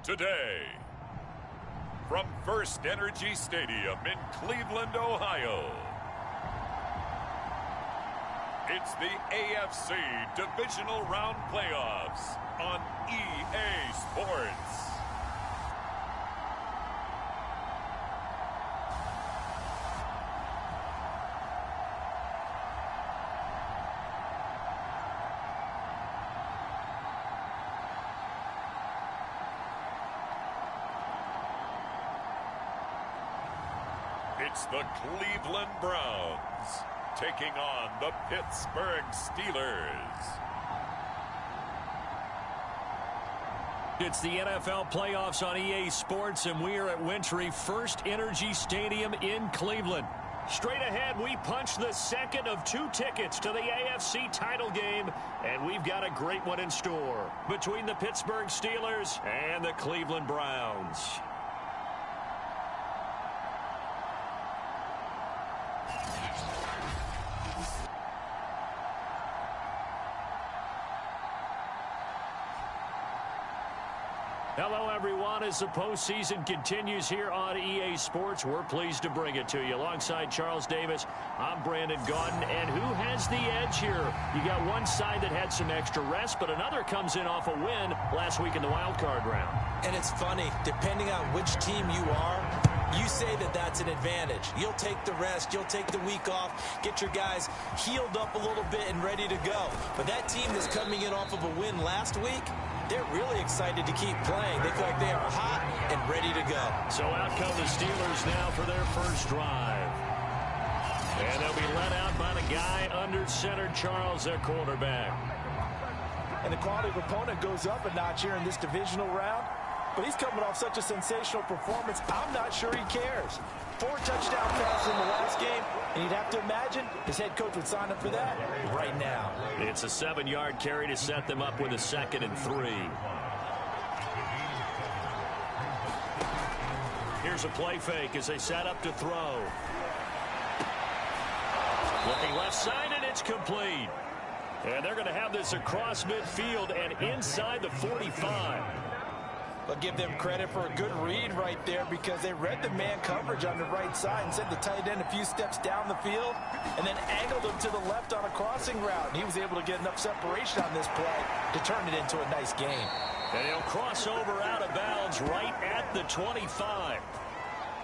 today. From First Energy Stadium in Cleveland, Ohio, it's the AFC Divisional Round Playoffs on EA Sports. It's the Cleveland Browns taking on the Pittsburgh Steelers. It's the NFL playoffs on EA Sports, and we are at Wintry First Energy Stadium in Cleveland. Straight ahead, we punch the second of 2 tickets to the AFC title game, and we've got a great one in store between the Pittsburgh Steelers and the Cleveland Browns. Hello, everyone. As the postseason continues here on EA Sports, we're pleased to bring it to you. Alongside Charles Davis, I'm Brandon Gaudin. And who has the edge here? You got one side that had some extra rest, but another comes in off a win last week in the wild card round. And it's funny, depending on which team you are, you say that that's an advantage. You'll take the rest, you'll take the week off, get your guys healed up a little bit and ready to go. But that team that's coming in off of a win last week, they're really excited to keep playing. They feel like they are hot and ready to go. So out come the Steelers now for their first drive. And they'll be let out by the guy under center, Charles, their quarterback. And the quality of opponent goes up a notch here in this divisional round. But he's coming off such a sensational performance, I'm not sure he cares. 4 touchdown passes in the last game, and you'd have to imagine his head coach would sign up for that right now. It's a 7-yard carry to set them up with a 2nd and 3. Here's a play fake as they set up to throw. Looking left side, and it's complete. And they're going to have this across midfield and inside the 45. But give them credit for a good read right there because they read the man coverage on the right side and sent the tight end a few steps down the field and then angled him to the left on a crossing route. And he was able to get enough separation on this play to turn it into a nice game. And he'll cross over out of bounds right at the 25.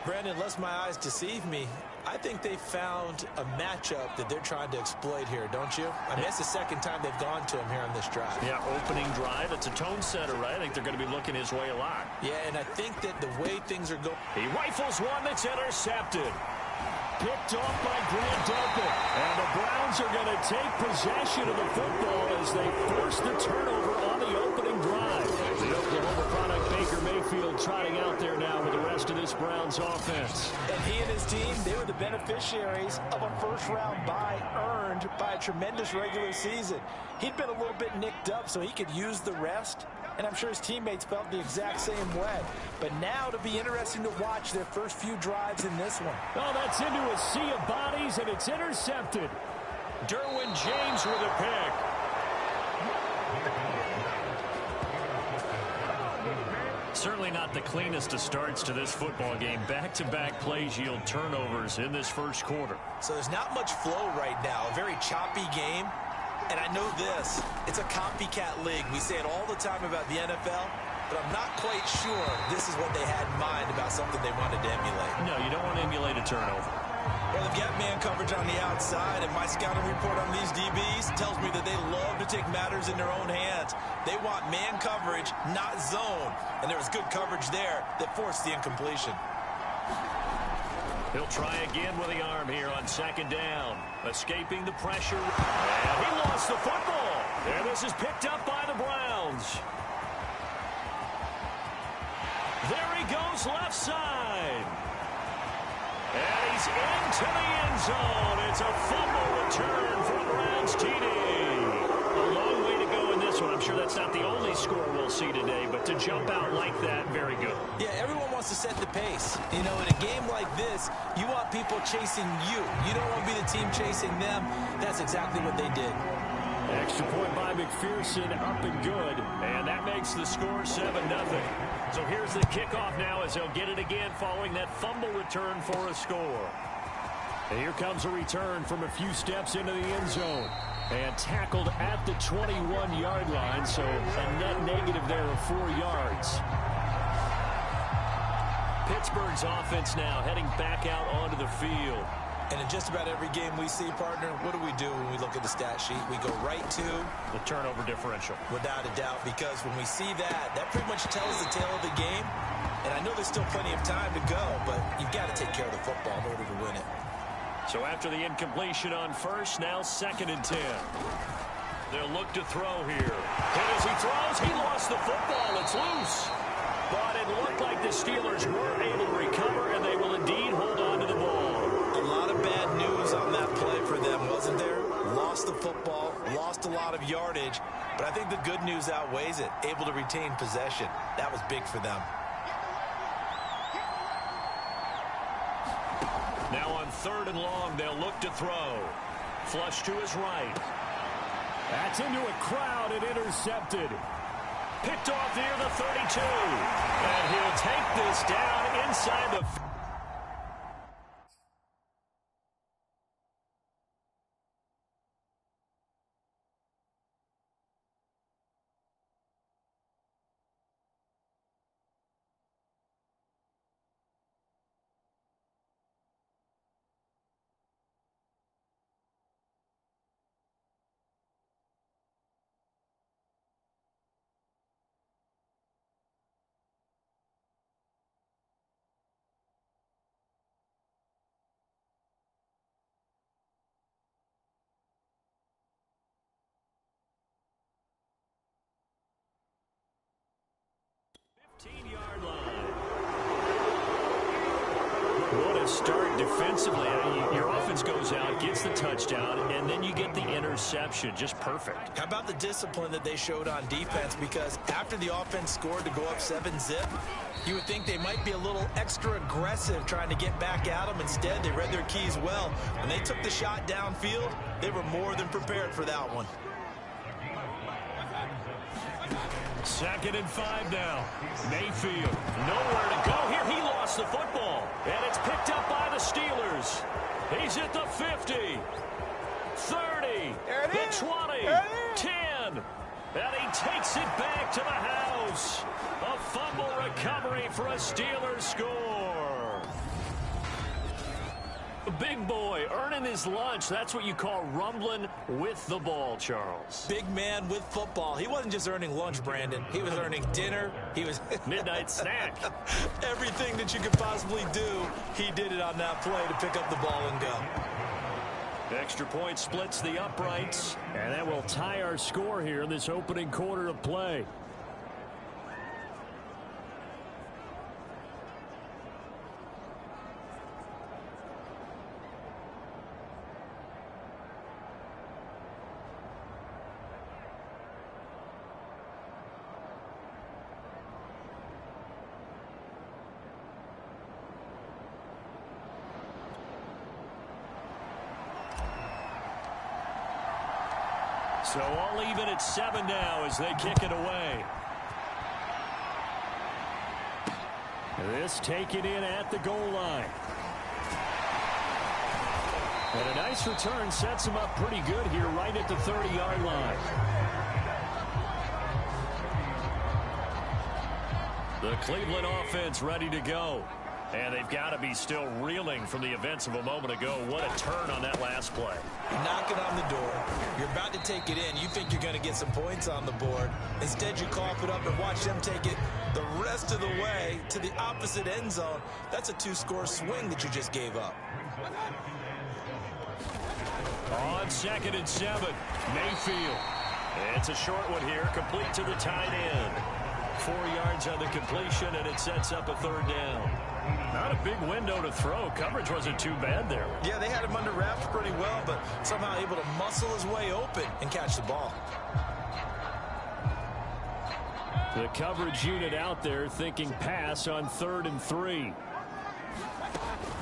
Brandon, lest my eyes deceive me, I think they found a matchup that they're trying to exploit here, don't you? I mean, it's the second time they've gone to him here on this drive. Yeah, opening drive. It's a tone setter, right? I think they're going to be looking his way a lot. Yeah, and I think that the way things are going... He rifles one that's intercepted. Picked off by Grant Delpit. And the Browns are going to take possession of the football as they force the turnover on the opening drive. The Oklahoma product, Baker Mayfield, trotting out there now with the rest of this Browns offense. And he and his team, they were the beneficiaries of a first-round bye earned by a tremendous regular season. He'd been a little bit nicked up, so he could use the rest. And I'm sure his teammates felt the exact same way. But now it'll be interesting to watch their first few drives in this one. Oh, that's into a sea of bodies, and it's intercepted. Derwin James with a pick. Certainly not the cleanest of starts to this football game. Back-to-back plays yield turnovers in this first quarter. So there's not much flow right now. A very choppy game. And I know this, it's a copycat league. We say it all the time about the NFL, but I'm not quite sure this is what they had in mind about something they wanted to emulate. No, you don't want to emulate a turnover. Well, they've got man coverage on the outside, and my scouting report on these DBs tells me that they love to take matters in their own hands. They want man coverage, not zone. And there was good coverage there that forced the incompletion. He'll try again with the arm here on 2nd down. Escaping the pressure. And he lost the football. And this is picked up by the Browns. There he goes left side. And he's into the end zone. It's a fumble return for the Browns TD. A long way to go in this one. I'm sure that's not the only score we'll see today, but to jump out like that, very good. Yeah, everyone wants to set the pace. You know, in a game like this, you want people chasing you. You don't want to be the team chasing them. That's exactly what they did. Extra point by McPherson, up and good. And that makes the score 7-0. So here's the kickoff now as they'll get it again following that fumble return for a score. And here comes a return from a few steps into the end zone. And tackled at the 21-yard line, so a net negative there of 4 yards. Pittsburgh's offense now heading back out onto the field. And in just about every game we see, partner, what do we do when we look at the stat sheet? We go right to the turnover differential. Without a doubt, because when we see that, that pretty much tells the tale of the game. And I know there's still plenty of time to go, but you've got to take care of the football in order to win it. So after the incompletion on first, now 2nd and 10. They'll look to throw here. And as he throws, he lost the football. It's loose. But it looked like the Steelers were able to recover, and they will indeed hold on to the ball. A lot of bad news on that play for them, wasn't there? Lost the football, lost a lot of yardage, but I think the good news outweighs it. Able to retain possession. That was big for them. Now on 3rd and long, they'll look to throw. Flush to his right. That's into a crowd and intercepted. Picked off near the 32. And he'll take this down inside the... Yard line. What a start defensively. Your offense goes out, gets the touchdown, and then you get the interception. Just perfect. How about the discipline that they showed on defense? Because after the offense scored to go up 7-zip, you would think they might be a little extra aggressive trying to get back at them. Instead, they read their keys well. When they took the shot downfield, they were more than prepared for that one. 2nd and 5 now. Mayfield, nowhere to go here. He lost the football, and it's picked up by the Steelers. He's at the 50, 30, the 20, 10, and he takes it back to the house. A fumble recovery for a Steelers score. A big boy earning his lunch. That's what you call rumbling with the ball, Charles. Big man with football. He wasn't just earning lunch, Brandon. He was earning dinner. He was midnight snack. Everything that you could possibly do, he did it on that play to pick up the ball and go. Extra point splits the uprights, and that will tie our score here in this opening quarter of play. So all even at 7 now as they kick it away. This taken in at the goal line. And a nice return sets him up pretty good here right at the 30-yard line. The Cleveland offense ready to go. And they've got to be still reeling from the events of a moment ago. What a turn on that last play. You're knocking on the door. You're about to take it in. You think you're going to get some points on the board. Instead, you cough it up and watch them take it the rest of the way to the opposite end zone. That's a 2-score swing that you just gave up. On 2nd and 7, Mayfield. It's a short one here, complete to the tight end. 4 yards on the completion, and it sets up a 3rd down. Not a big window to throw. Coverage wasn't too bad there. Yeah, they had him under wraps pretty well, but somehow able to muscle his way open and catch the ball. The coverage unit out there thinking pass on 3rd and 3.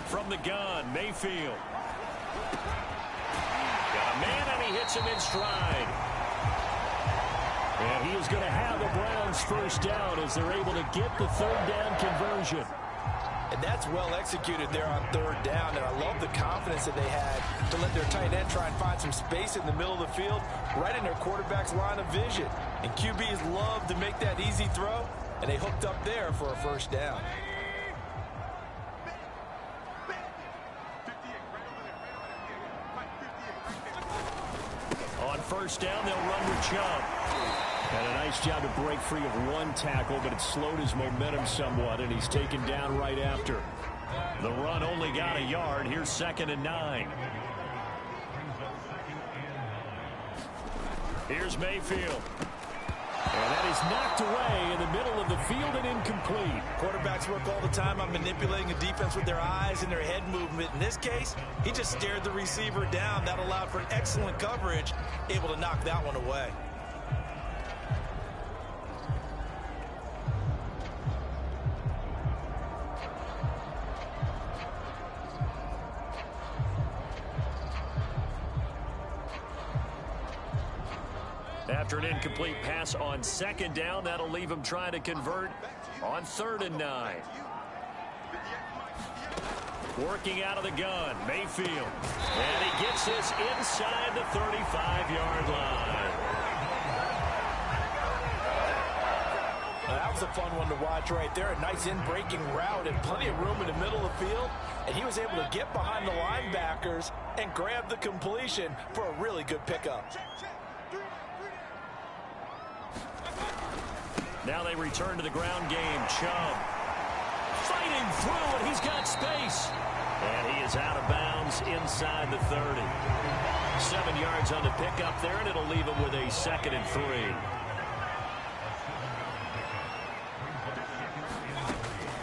From the gun, Mayfield. Got a man, and he hits him in stride. And he is going to have the Browns first down as they're able to get the third down conversion. And that's well executed there on third down. And I love the confidence that they had to let their tight end try and find some space in the middle of the field, right in their quarterback's line of vision. And QBs love to make that easy throw, and they hooked up there for a first down. On first down, they'll run with Chubb. And a nice job to break free of one tackle, but it slowed his momentum somewhat, and he's taken down right after. The run only got a yard. Here's 2nd and 9. Here's Mayfield. And that is knocked away in the middle of the field and incomplete. Quarterbacks work all the time on manipulating a defense with their eyes and their head movement. In this case, he just stared the receiver down. That allowed for excellent coverage, able to knock that one away. After an incomplete pass on 2nd down, that'll leave him trying to convert on 3rd and 9. Working out of the gun, Mayfield. And he gets this inside the 35-yard line. Now, that was a fun one to watch right there. A nice in-breaking route and plenty of room in the middle of the field. And he was able to get behind the linebackers and grab the completion for a really good pickup. Now they return to the ground game. Chubb fighting through, and he's got space. And he is out of bounds inside the 30. 7 yards on the pickup there, and it'll leave him with a 2nd and 3.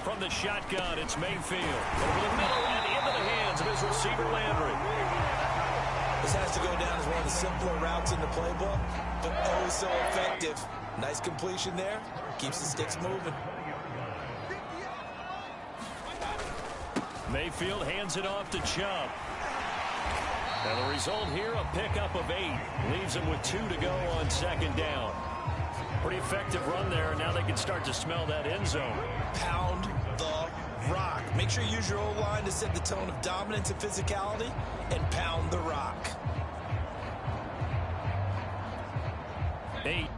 From the shotgun, it's Mayfield. Over the middle and into the hands of his receiver, Landry. This has to go down as one of the simpler routes in the playbook, but oh so effective. Nice completion there. Keeps the sticks moving. Mayfield hands it off to Chubb. And the result here, a pickup of 8. Leaves him with 2 to go on 2nd down. Pretty effective run there, and now they can start to smell that end zone. Pound the rock. Make sure you use your O-line to set the tone of dominance and physicality, and pound the rock. 8.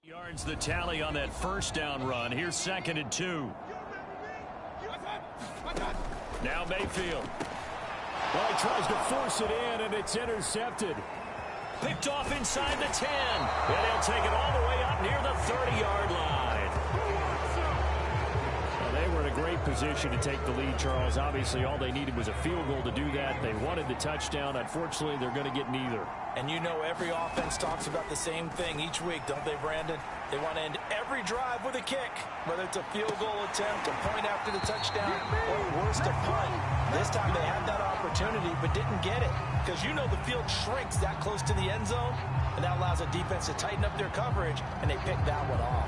Yards the tally on that first down run. Here's 2nd and 2. Now Mayfield. Well, he tries to force it in, and it's intercepted. Picked off inside the 10. And he'll take it all the way up near the 30-yard line. Well, they were in a great position to take the lead, Charles. Obviously, all they needed was a field goal to do that. They wanted the touchdown. Unfortunately, they're going to get neither. And you know every offense talks about the same thing each week, don't they, Brandon? They want to end every drive with a kick, whether it's a field goal attempt, a point after the touchdown, or worst, a punt. This time they had that opportunity but didn't get it because you know the field shrinks that close to the end zone, and that allows a defense to tighten up their coverage, and they picked that one off.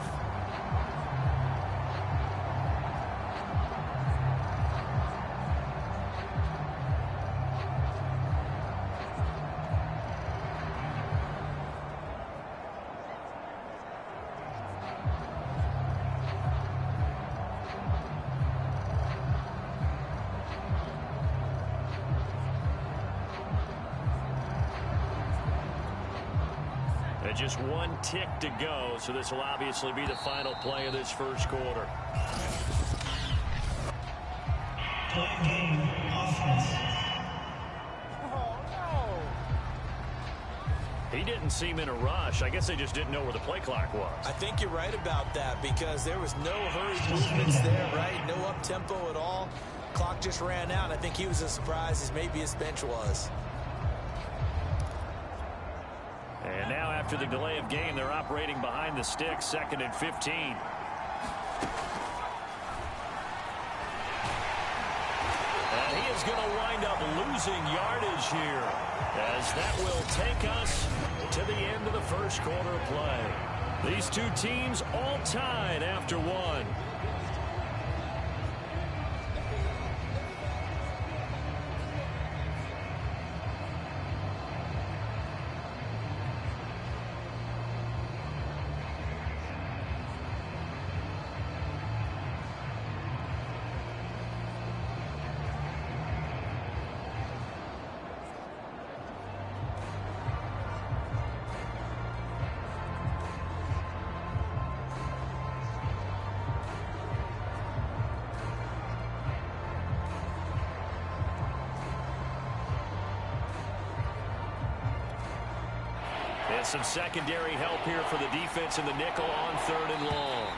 Just one tick to go, so this will obviously be the final play of this first quarter. He didn't seem in a rush. I guess they just didn't know where the play clock was. I think you're right about that because there was no hurried movements there, right? No up-tempo at all. Clock just ran out. I think he was as surprised as maybe his bench was. And now after the delay of game, they're operating behind the sticks, 2nd and 15. And he is going to wind up losing yardage here, as that will take us to the end of the first quarter of play. These two teams all tied after one. Some secondary help here for the defense in the nickel on 3rd and long.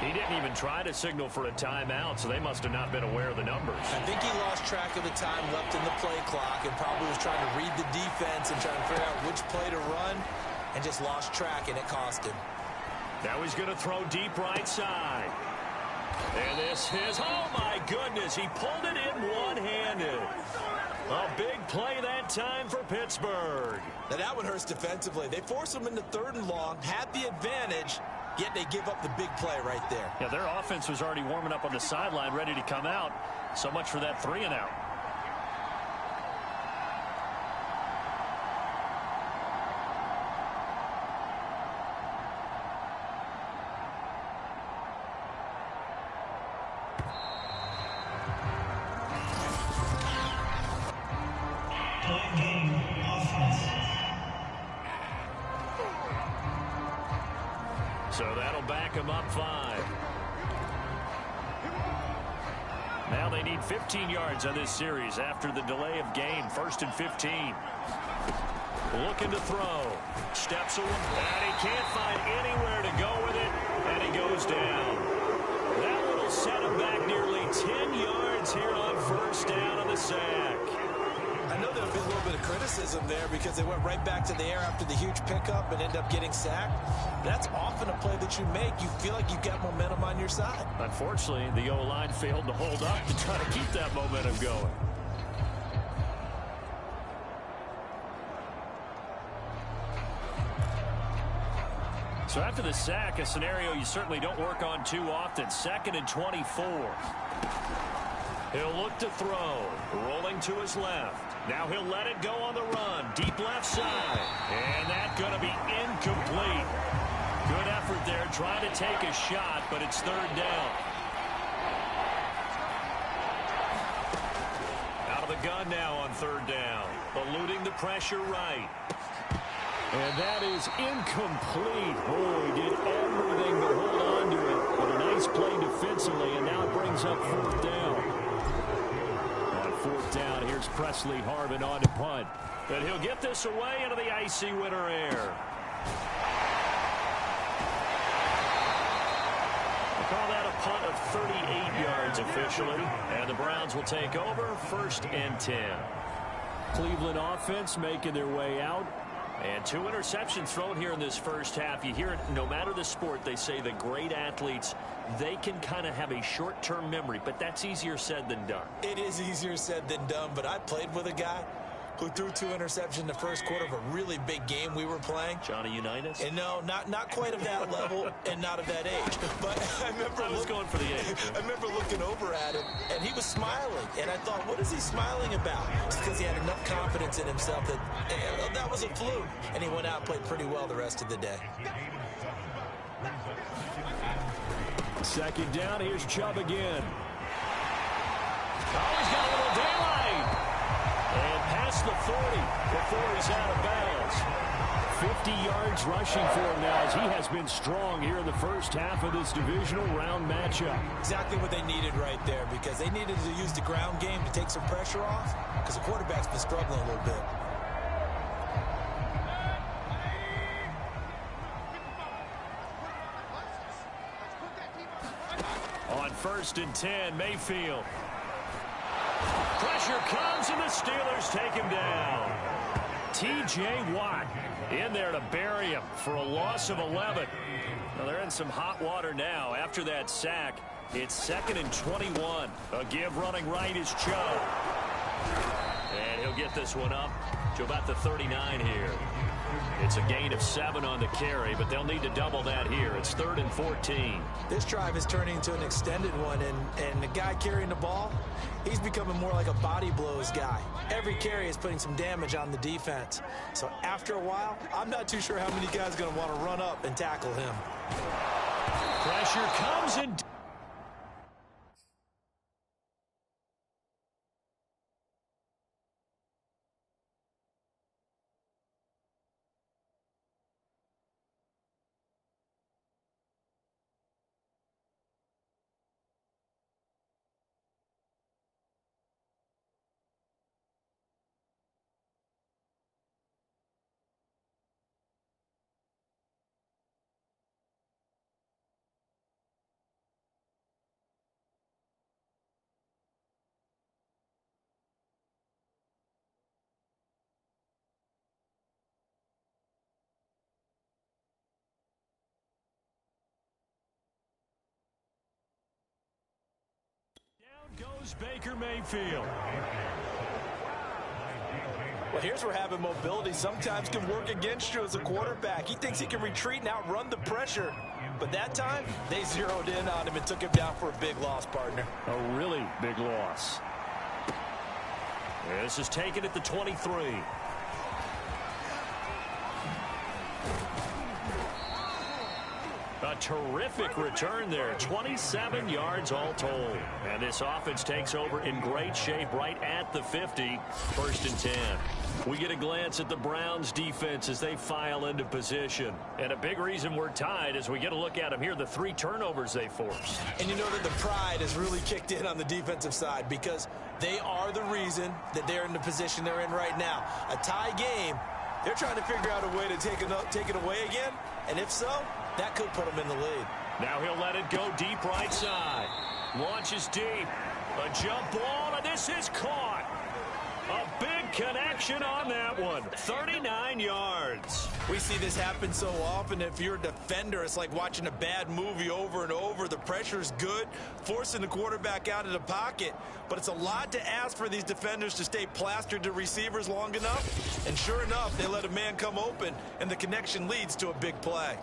He didn't even try to signal for a timeout, so they must have not been aware of the numbers. I think he lost track of the time left in the play clock and probably was trying to read the defense and trying to figure out which play to run and just lost track, and it cost him. Now he's going to throw deep right side. And this is, oh my goodness, he pulled it in one-handed. A big play that time for Pittsburgh. Now that one hurts defensively. They force him into 3rd and long, had the advantage, yet they give up the big play right there. Yeah, their offense was already warming up on the sideline, ready to come out. So much for that 3-and-out. So that'll back him up 5. Now they need 15 yards on this series after the delay of game. 1st and 15. Looking to throw. Steps away. And he can't find anywhere to go with it. And he goes down. That one will set him back nearly 10 yards here on 1st down on the sack. I know there'll be a little bit of criticism there because they went right back to the air after the huge pickup and end up getting sacked. That's often a play that you make. You feel like you've got momentum on your side. Unfortunately, the O-line failed to hold up to try to keep that momentum going. So after the sack, a scenario you certainly don't work on too often. 2nd and 24. He'll look to throw. Rolling to his left. Now he'll let it go on the run. Deep left side. And that's going to be incomplete. Good effort there trying to take a shot, but it's 3rd down. gun now on third down. Eluding the pressure right. And that is incomplete. Boy, did everything but hold on to it. But a nice play defensively, and now it brings up fourth down. On fourth down, here's Presley Harvin on to punt. And he'll get this away into the icy winter air. Call that a punt of 38 yards officially. And the Browns will take over 1st and 10. Cleveland offense making their way out. And 2 interceptions thrown here in this first half. You hear it, no matter the sport, they say the great athletes, they can kind of have a short-term memory, but that's easier said than done. It is easier said than done, but I played with a guy who threw 2 interceptions in the first quarter of a really big game we were playing. Johnny Unitas? And no, not quite of that level and not of that age. But I remember going for the age. I remember looking over at him, and he was smiling. And I thought, what is he smiling about? Just because he had enough confidence in himself that that was a fluke. And he went out and played pretty well the rest of the day. Second down, here's Chubb again. Oh, he's got a little daylight. And past the 40 before he's out of bounds. 50 yards rushing for him now as he has been strong here in the first half of this divisional round matchup. Exactly what they needed right there, because they needed to use the ground game to take some pressure off, because the quarterback's been struggling a little bit. On 1st and 10, Mayfield. Pressure comes, and the Steelers take him down. T.J. Watt in there to bury him for a loss of 11. Now they're in some hot water now. After that sack, it's 2nd and 21. A give running right is Chubb. And he'll get this one up to about the 39 here. It's a gain of 7 on the carry, but they'll need to double that here. It's 3rd and 14. This drive is turning into an extended one, and the guy carrying the ball, he's becoming more like a body blows guy. Every carry is putting some damage on the defense. So after a while, I'm not too sure how many guys are going to want to run up and tackle him. Pressure comes in. Goes Baker Mayfield. Well, here's where having mobility sometimes can work against you as a quarterback. He thinks he can retreat and outrun the pressure. But that time, they zeroed in on him and took him down for a big loss, partner. A really big loss. This is taken at the 23. A terrific return there. 27 yards all told. And this offense takes over in great shape right at the 50. 1st and 10. We get a glance at the Browns defense as they file into position. And a big reason we're tied as we get a look at them here, the 3 turnovers they forced. And you know that the pride has really kicked in on the defensive side, because they are the reason that they're in the position they're in right now. A tie game. They're trying to figure out a way to take it away again. And if so, that could put them in the lead. Now he'll let it go deep right side. Launches deep. A jump ball, and this is caught. A big connection on that one. 39 yards. We see this happen so often. If you're a defender, it's like watching a bad movie over and over. The pressure is good, forcing the quarterback out of the pocket. But it's a lot to ask for these defenders to stay plastered to receivers long enough. And sure enough, they let a man come open, and the connection leads to a big play.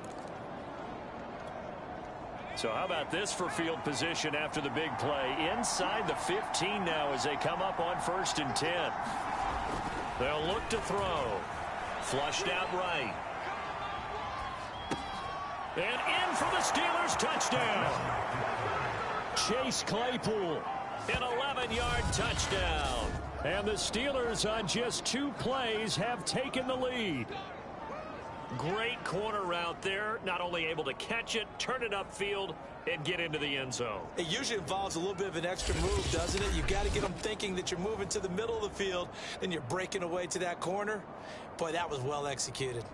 So how about this for field position after the big play? Inside the 15 now as they come up on 1st and 10. They'll look to throw. Flushed out right. And in for the Steelers touchdown. Chase Claypool. An 11-yard touchdown. And the Steelers on just 2 plays have taken the lead. Great corner route there. Not only able to catch it, turn it upfield, and get into the end zone. It usually involves a little bit of an extra move, doesn't it? You've got to get them thinking that you're moving to the middle of the field, and you're breaking away to that corner. Boy, that was well executed.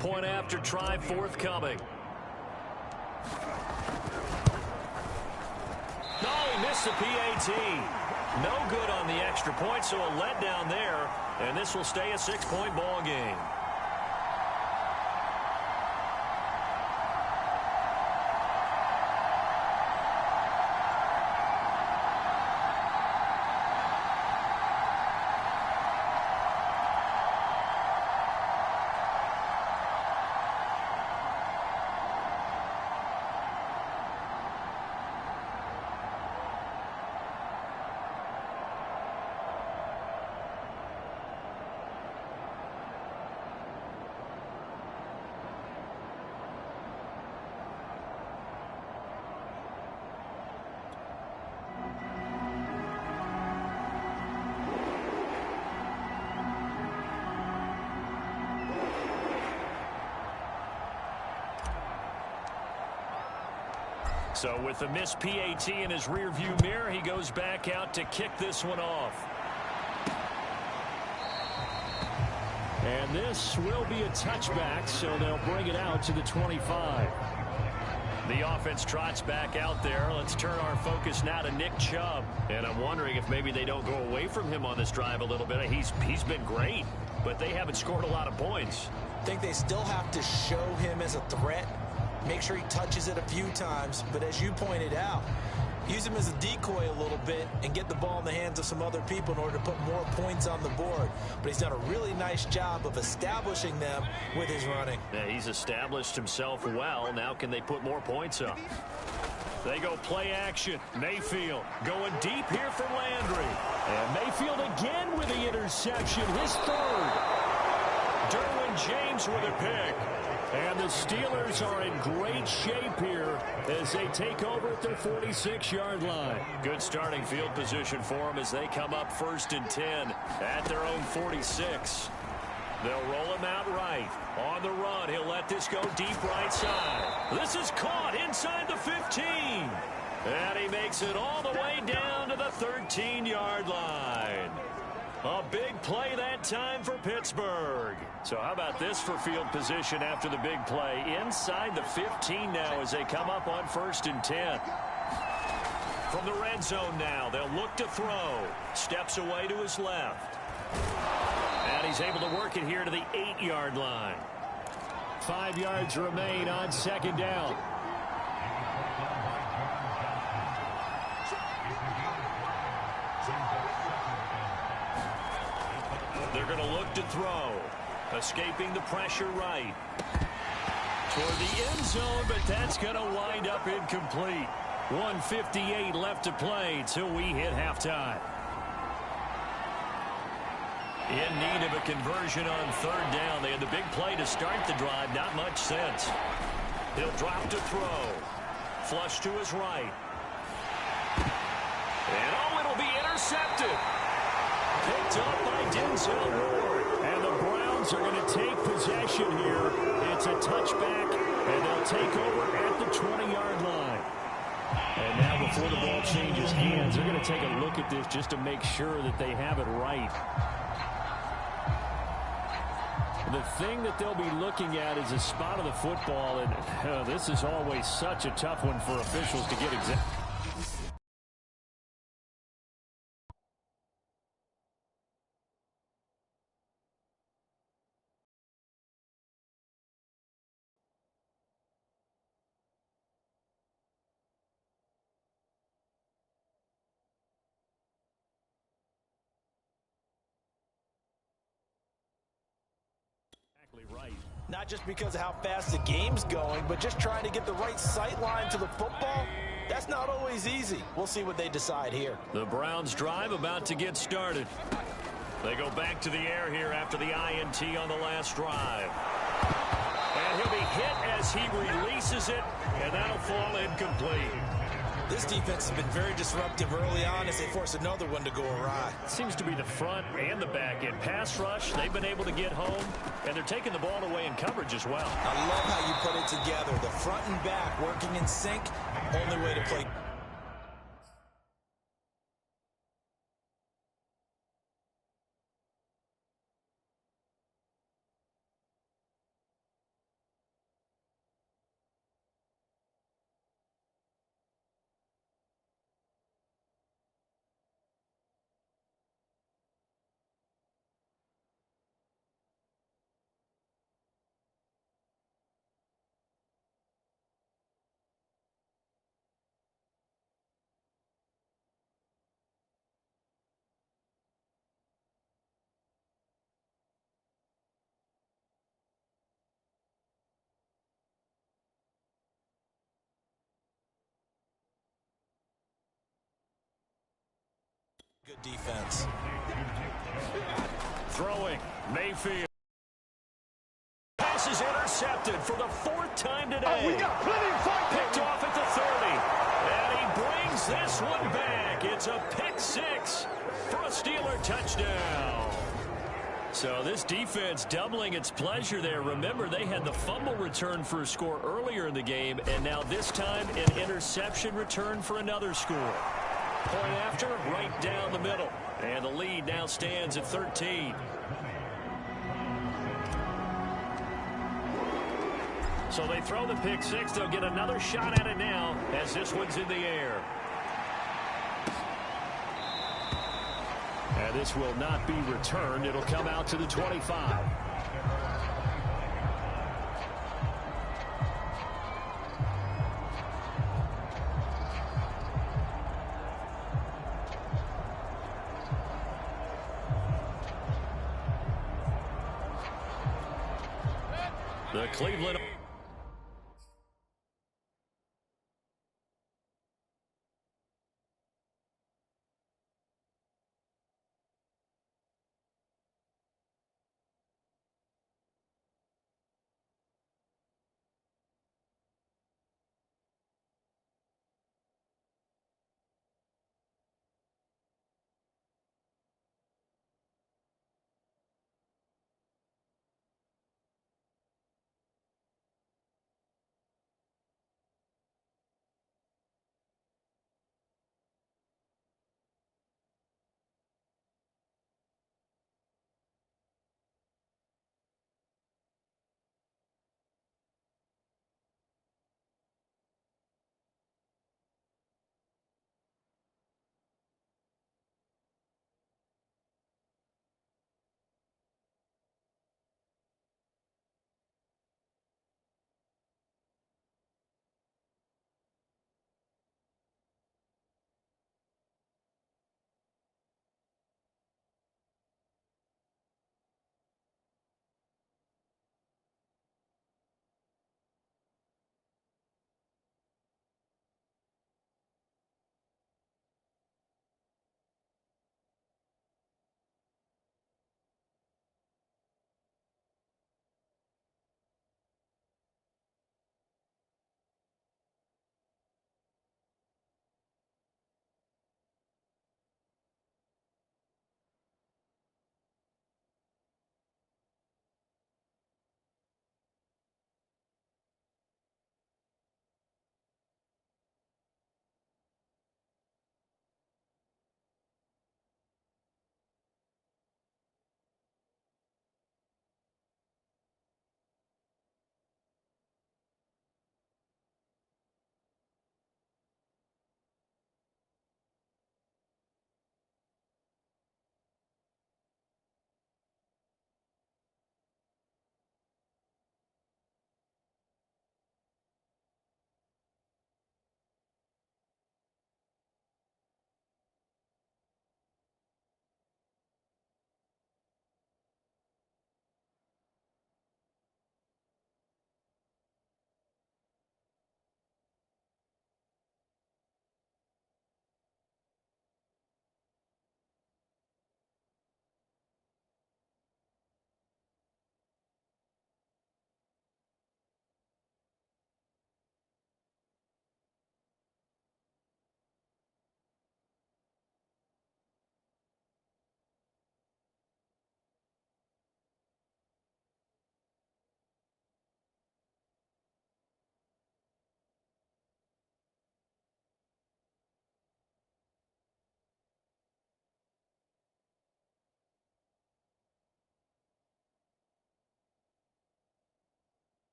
Point after try forthcoming. No, he missed the PAT. No good on the extra point, so a letdown there, and this will stay a 6-point ball game. So with the missed PAT in his rearview mirror, he goes back out to kick this one off. And this will be a touchback, so they'll bring it out to the 25. The offense trots back out there. Let's turn our focus now to Nick Chubb. And I'm wondering if maybe they don't go away from him on this drive a little bit. He's been great, but they haven't scored a lot of points. I think they still have to show him as a threat. Make sure he touches it a few times. But as you pointed out, use him as a decoy a little bit and get the ball in the hands of some other people in order to put more points on the board. But he's done a really nice job of establishing them with his running. Yeah, he's established himself well. Now can they put more points up? They go play action. Mayfield going deep here for Landry. And Mayfield again with the interception, his third. Derwin James with a pick. And the Steelers are in great shape here as they take over at their 46-yard line. Good starting field position for them as they come up 1st and 10 at their own 46. They'll roll him out right. On the run, he'll let this go deep right side. This is caught inside the 15. And he makes it all the way down to the 13-yard line. A big play that time for Pittsburgh. So how about this for field position after the big play? Inside the 15 now as they come up on 1st and 10. From the red zone now, they'll look to throw. Steps away to his left. And he's able to work it here to the 8-yard line. 5 yards remain on 2nd down. They're going to look to throw. Escaping the pressure right. Toward the end zone, but that's going to wind up incomplete. 1:58 left to play till we hit halftime. In need of a conversion on 3rd down. They had the big play to start the drive. Not much sense. He'll drop to throw. Flush to his right. And oh, it'll be intercepted. Picked up by Denzel Ward. And the Browns are going to take possession here. It's a touchback, and they'll take over at the 20-yard line. And now before the ball changes hands, they're going to take a look at this just to make sure that they have it right. The thing that they'll be looking at is the spot of the football, and this is always such a tough one for officials to get exact. Right. Not just because of how fast the game's going, but just trying to get the right sight line to the football. That's not always easy. We'll see what they decide here. The Browns drive about to get started. They go back to the air here after the INT on the last drive. And he'll be hit as this. He releases it, and that'll fall incomplete. This defense has been very disruptive early on as they force another one to go awry. Seems to be the front and the back end. Pass rush, they've been able to get home, and they're taking the ball away in coverage as well. I love how you put it together. The front and back working in sync, only way to play. Good defense. Throwing, Mayfield. Pass is intercepted for the fourth time today. Oh, we got plenty of fight. Picked off at the 30. And he brings this one back. It's a pick six for a Steeler touchdown. So this defense doubling its pleasure there. Remember, they had the fumble return for a score earlier in the game, and now this time an interception return for another score. Point after, right down the middle. And the lead now stands at 13. So they throw the pick six. They'll get another shot at it now as this one's in the air. And this will not be returned. It'll come out to the 25. The Cleveland.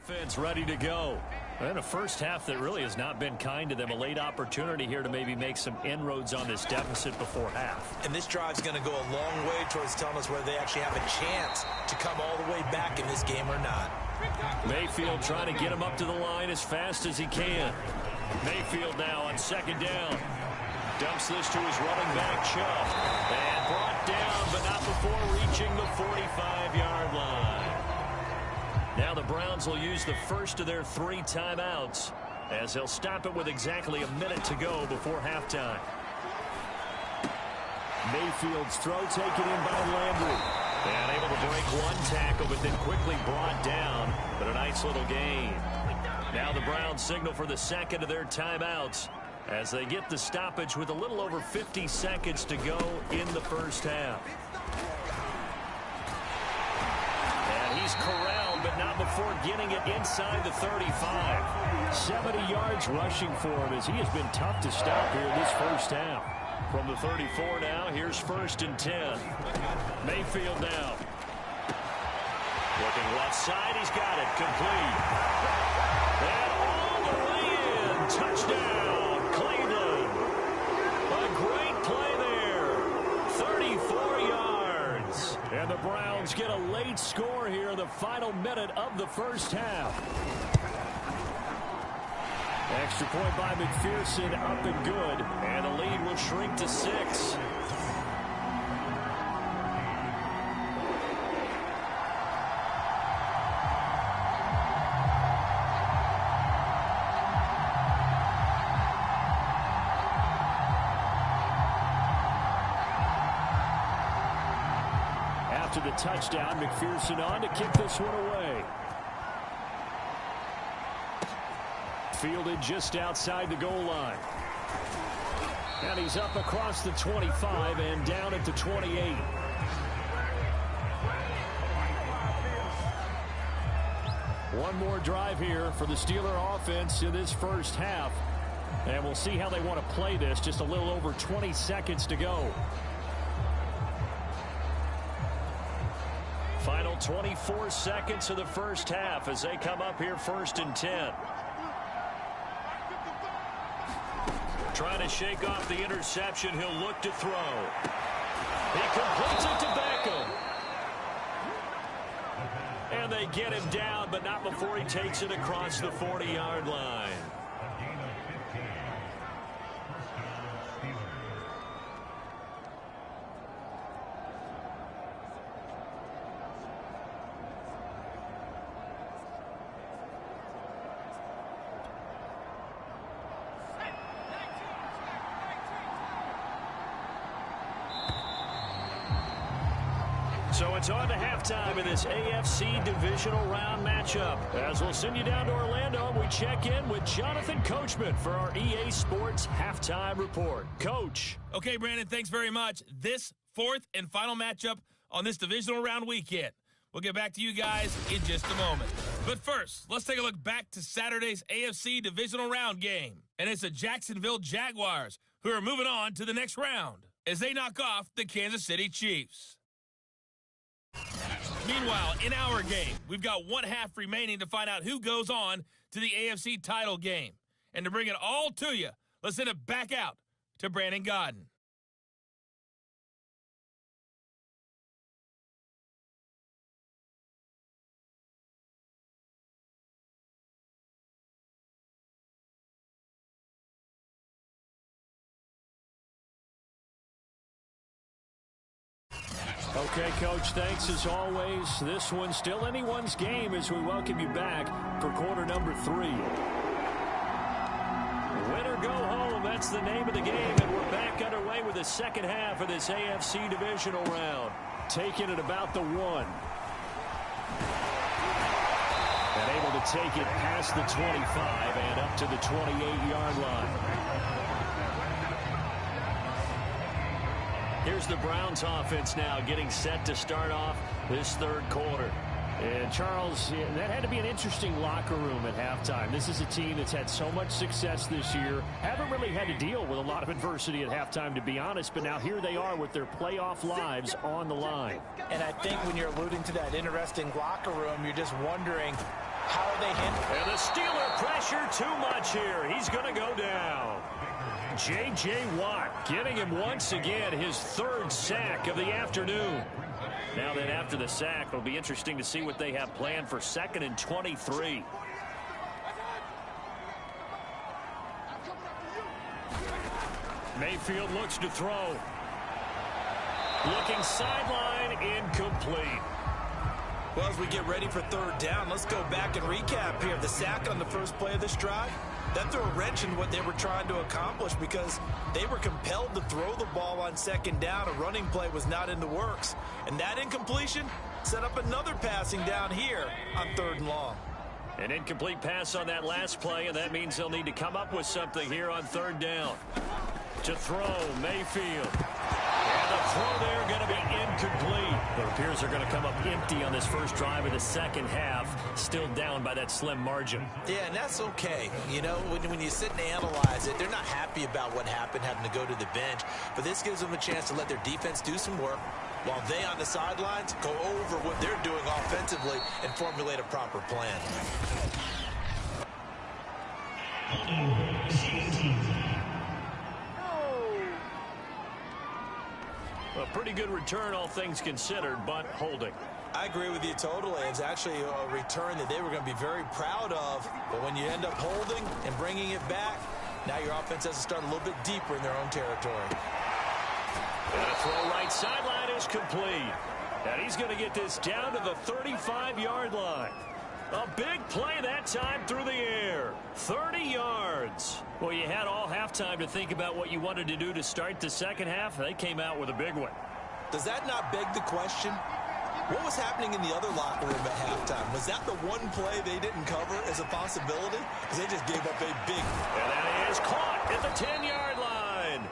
offense ready to go. And a first half that really has not been kind to them. A late opportunity here to maybe make some inroads on this deficit before half. And this drive's going to go a long way towards telling us whether they actually have a chance to come all the way back in this game or not. Mayfield trying to get him up to the line as fast as he can. Mayfield now on second down. Dumps this to his running back, Chubb. And brought down, but not before reaching the 45-yard line. Now the Browns will use the first of their 3 timeouts as they'll stop it with exactly a minute to go before halftime. Mayfield's throw taken in by Landry. And able to break one tackle, but then quickly brought down. But a nice little gain. Now the Browns signal for the second of their timeouts as they get the stoppage with a little over 50 seconds to go in the first half. And he's corralled, but not before getting it inside the 35. 70 yards rushing for him as he has been tough to stop here this first half. From the 34 now, here's 1st and 10. Mayfield now. Looking left side, he's got it. Complete. And all the way in. Touchdown, Cleveland. A great play there. 34 yards. And the Browns get a late score here in the final minute of the first half. Extra point by McPherson, up and good. And the lead will shrink to 6. After the touchdown, McPherson on to kick this one away. Fielded just outside the goal line. And he's up across the 25 and down at the 28. One more drive here for the Steeler offense in this first half. And we'll see how they want to play this. Just a little over 20 seconds to go. Final 24 seconds of the first half as they come up here 1st and 10. Trying to shake off the interception. He'll look to throw. He completes it to Beckham. And they get him down, but not before he takes it across the 40-yard line. So it's on to halftime in this AFC divisional round matchup. As we'll send you down to Orlando, we check in with Jonathan Coachman for our EA Sports halftime report. Coach. Okay, Brandon, thanks very much. This 4th and final matchup on this divisional round weekend. We'll get back to you guys in just a moment. But first, let's take a look back to Saturday's AFC divisional round game. And it's the Jacksonville Jaguars who are moving on to the next round as they knock off the Kansas City Chiefs. Meanwhile, in our game, we've got 1 half remaining to find out who goes on to the AFC title game. And to bring it all to you, let's send it back out to Brandon Godden. Okay, Coach, thanks as always. This one's still anyone's game as we welcome you back for quarter number 3. Win or go home, that's the name of the game, and we're back underway with the second half of this AFC divisional round. Taking it about the 1. And able to take it past the 25 and up to the 28-yard line. Here's the Browns offense now getting set to start off this third quarter. And Charles, that had to be an interesting locker room at halftime. This is a team that's had so much success this year. Haven't really had to deal with a lot of adversity at halftime, to be honest. But now here they are with their playoff lives on the line. And I think when you're alluding to that interesting locker room, you're just wondering How are they handling? And the Steeler pressure too much here. He's going to go down. J.J. Watt getting him once again his third sack of the afternoon. Now then, after the sack, it'll be interesting to see what they have planned for 2nd and 23. Mayfield looks to throw. Looking sideline, incomplete. Well, as we get ready for 3rd down, let's go back and recap here. The sack on the first play of this drive, that threw a wrench in what they were trying to accomplish because they were compelled to throw the ball on 2nd down. A running play was not in the works. And that incompletion set up another passing down here on 3rd and long. An incomplete pass on that last play, and that means they'll need to come up with something here on 3rd down. To throw, Mayfield. And the throw there going to be incomplete. It appears they're going to come up empty on this first drive of the second half. Still down by that slim margin. Yeah, and that's okay. You know, when you sit and analyze it, they're not happy about what happened, having to go to the bench. But this gives them a chance to let their defense do some work while they on the sidelines go over what they're doing offensively and formulate a proper plan. A pretty good return, all things considered, but holding. I agree with you totally. It's actually a return that they were going to be very proud of. But when you end up holding and bringing it back, now your offense has to start a little bit deeper in their own territory. And a throw right sideline is complete. And he's going to get this down to the 35-yard line. A big play that time through the air. 30 yards. Well, you had all halftime to think about what you wanted to do to start the second half. They came out with a big one. Does that not beg the question? What was happening in the other locker room at halftime? Was that the one play they didn't cover as a possibility? Because they just gave up a big... And that is caught at the 10-yard line.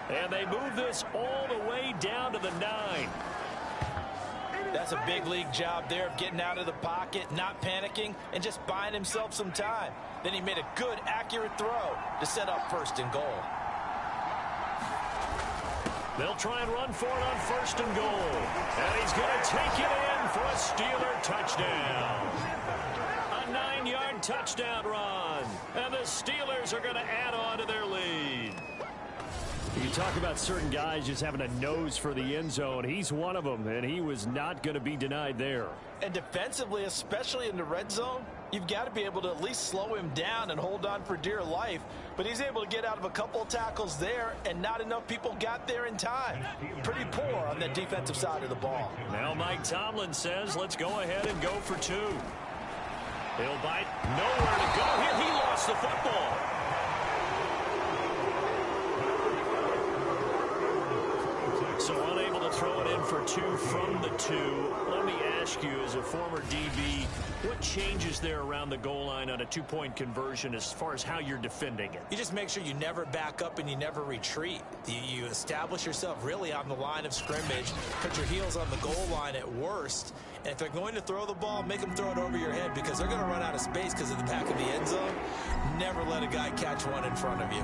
And they move this all the way down to the 9. That's a big league job there of getting out of the pocket, not panicking, and just buying himself some time. Then he made a good, accurate throw to set up 1st and goal. They'll try and run for it on 1st and goal. And he's going to take it in for a Steeler touchdown. A 9-yard touchdown run. And the Steelers are going to add on to their lead. You can talk about certain guys just having a nose for the end zone. He's one of them, and he was not going to be denied there. And defensively, especially in the red zone, you've got to be able to at least slow him down and hold on for dear life. But he's able to get out of a couple of tackles there, and not enough people got there in time. Pretty poor on the defensive side of the ball. Now Mike Tomlin says, let's go ahead and go for 2. He'll bite. Nowhere to go here. He lost the football. So unable to throw it in for 2 from the 2. Let me ask you, as a former DB, what changes there around the goal line on a 2-point conversion as far as how you're defending it? You just make sure you never back up and you never retreat. You establish yourself really on the line of scrimmage, put your heels on the goal line at worst, and if they're going to throw the ball, make them throw it over your head because they're going to run out of space because of the back of the end zone. Never let a guy catch one in front of you.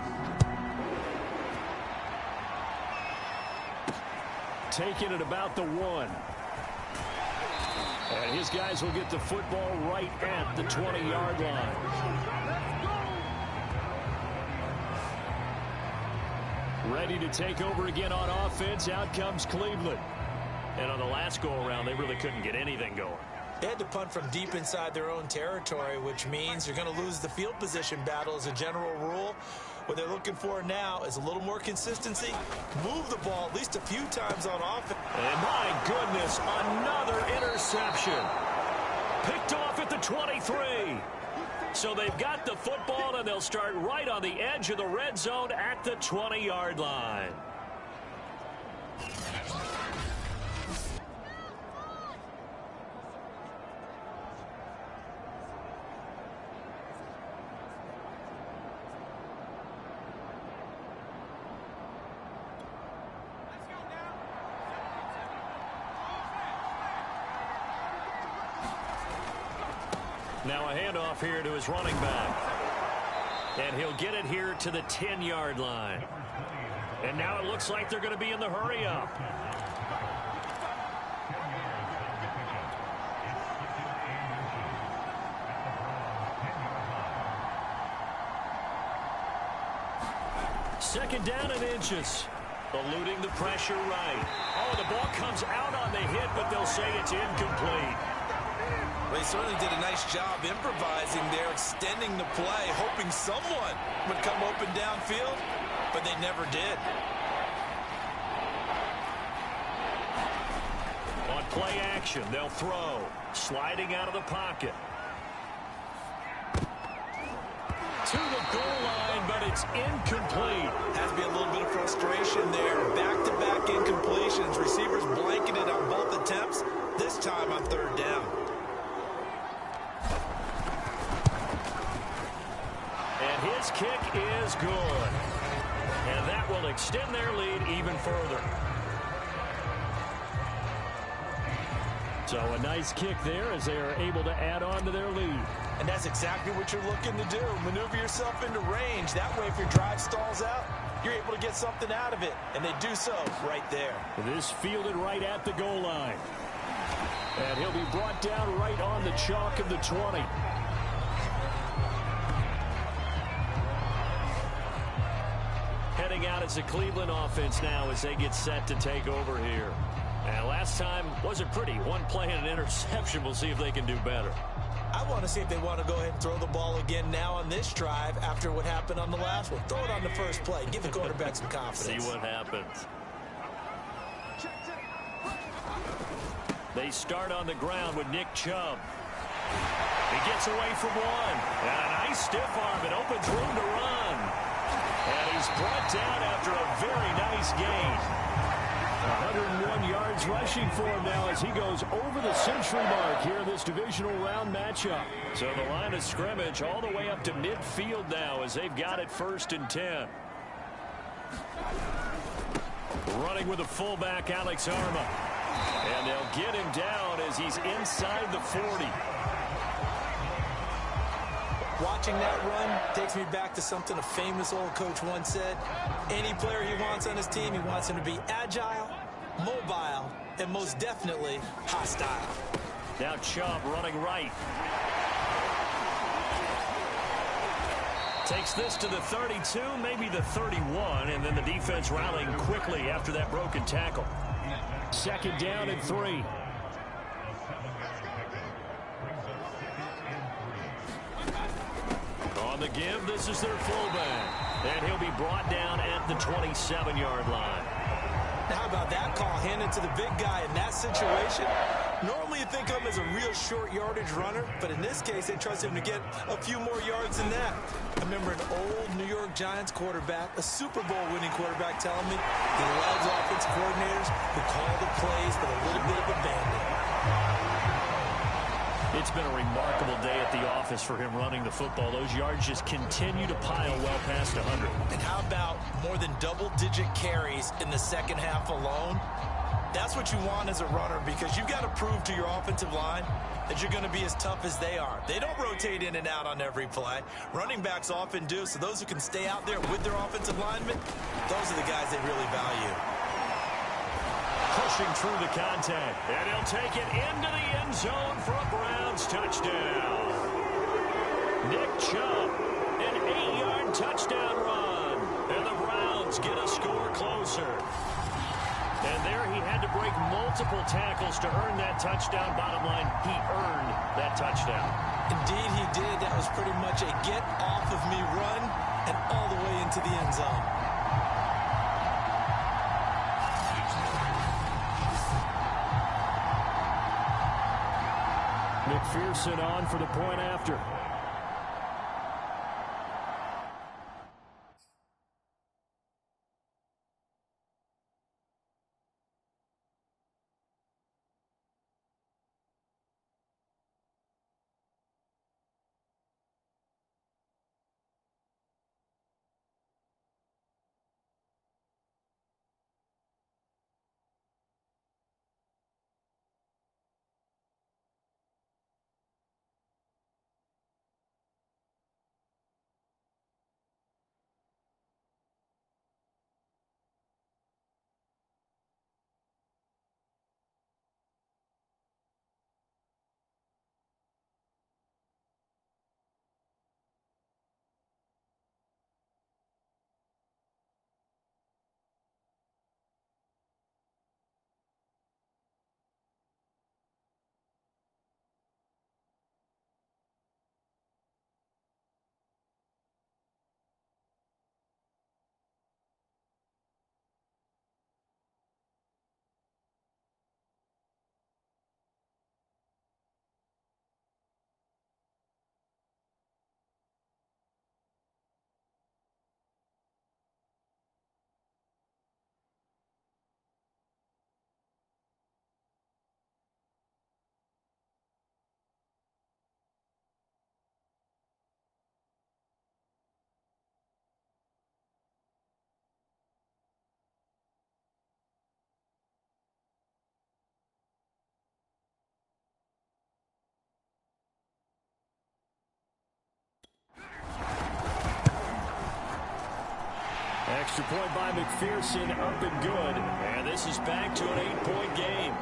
Taking it about the 1. And his guys will get the football right at the 20-yard line. Ready to take over again on offense. Out comes Cleveland. And on the last go-around, they really couldn't get anything going. They had to punt from deep inside their own territory, which means you're going to lose the field position battle as a general rule. What they're looking for now is a little more consistency. Move the ball at least a few times on offense. And my goodness, another interception. Picked off at the 23. So they've got the football, and they'll start right on the edge of the red zone at the 20-yard line. Now a handoff here to his running back. And he'll get it here to the 10-yard line. And now it looks like they're going to be in the hurry-up. Second down and inches. Eluding the pressure right. Oh, the ball comes out on the hit, but they'll say it's incomplete. Well, they certainly did a nice job improvising there, extending the play, hoping someone would come open downfield, but they never did. On play action, they'll throw. Sliding out of the pocket. To the goal line, but it's incomplete. Has to be a little bit of frustration there. Back-to-back incompletions. Receivers blanketed on both attempts, this time on third down. And his kick is good. And that will extend their lead even further. So a nice kick there as they are able to add on to their lead. And that's exactly what you're looking to do. Maneuver yourself into range. That way, if your drive stalls out, you're able to get something out of it. And they do so right there. This fielded right at the goal line. And he'll be brought down right on the chalk of the 20. Heading out as the Cleveland offense now as they get set to take over here. And last time wasn't pretty. One play and an interception. We'll see if they can do better. I want to see if they want to go ahead and throw the ball again now on this drive after what happened on the last one. Throw it on the first play. Give the quarterback some confidence. See what happens. They start on the ground with Nick Chubb. He gets away from one. And a nice stiff arm. It opens room to run. And he's brought down after a very nice gain. 101 yards rushing for him now as he goes over the century mark here in this divisional round matchup. So the line of scrimmage all the way up to midfield now as they've got it 1st and 10. Running with the fullback, Alex Arma. And they'll get him down as he's inside the 40. Watching that run takes me back to something a famous old coach once said. Any player he wants on his team, he wants him to be agile, mobile, and most definitely hostile. Now Chubb running right. Takes this to the 32, maybe the 31, and then the defense rallying quickly after that broken tackle. 2nd down and 3. On the give, this is their fullback. And he'll be brought down at the 27-yard line. Now, how about that call handed to the big guy in that situation? Normally you think of him as a real short yardage runner, but in this case they trust him to get a few more yards than that. I remember an old New York Giants quarterback, a Super Bowl winning quarterback, telling me he loves offensive coordinators who call the plays with a little bit of abandon. It's been a remarkable day at the office for him running the football. Those yards just continue to pile well past 100. And how about more than double-digit carries in the second half alone? That's what you want as a runner because you've got to prove to your offensive line that you're going to be as tough as they are. They don't rotate in and out on every play. Running backs often do, so those who can stay out there with their offensive linemen, those are the guys they really value. Pushing through the contact, and he'll take it into the end zone for a Browns touchdown. Nick Chubb, an 8-yard touchdown run, and the Browns get a score closer. And there he had to break multiple tackles to earn that touchdown. Bottom line, he earned that touchdown. Indeed he did. That was pretty much a get-off-of-me run and all the way into the end zone. McPherson on for the point after. Extra point by McPherson, up and good. And this is back to an 8-point game.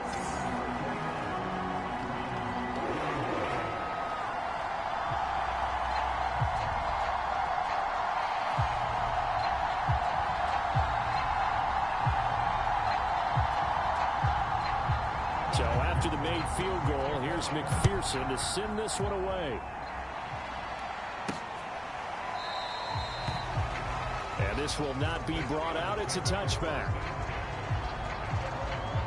So after the made field goal, here's McPherson to send this one away. And this will not be brought out. It's a touchback.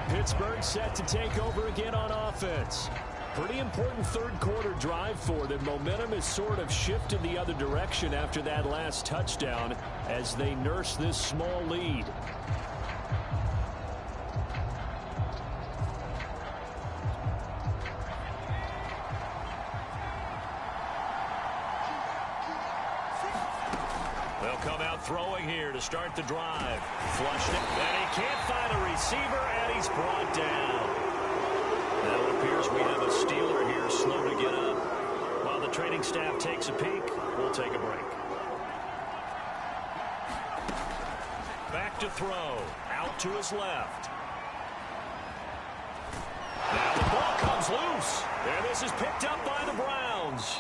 Pittsburgh set to take over again on offense. Pretty important third quarter drive for them. Momentum has sort of shifted the other direction after that last touchdown as they nurse this small lead. They'll come out throwing here to start the drive. Flushed it, and he can't find a receiver, and he's brought down. Now it appears we have a Steeler here slow to get up. While the training staff takes a peek, we'll take a break. Back to throw. Out to his left. Now the ball comes loose. And this is picked up by the Browns.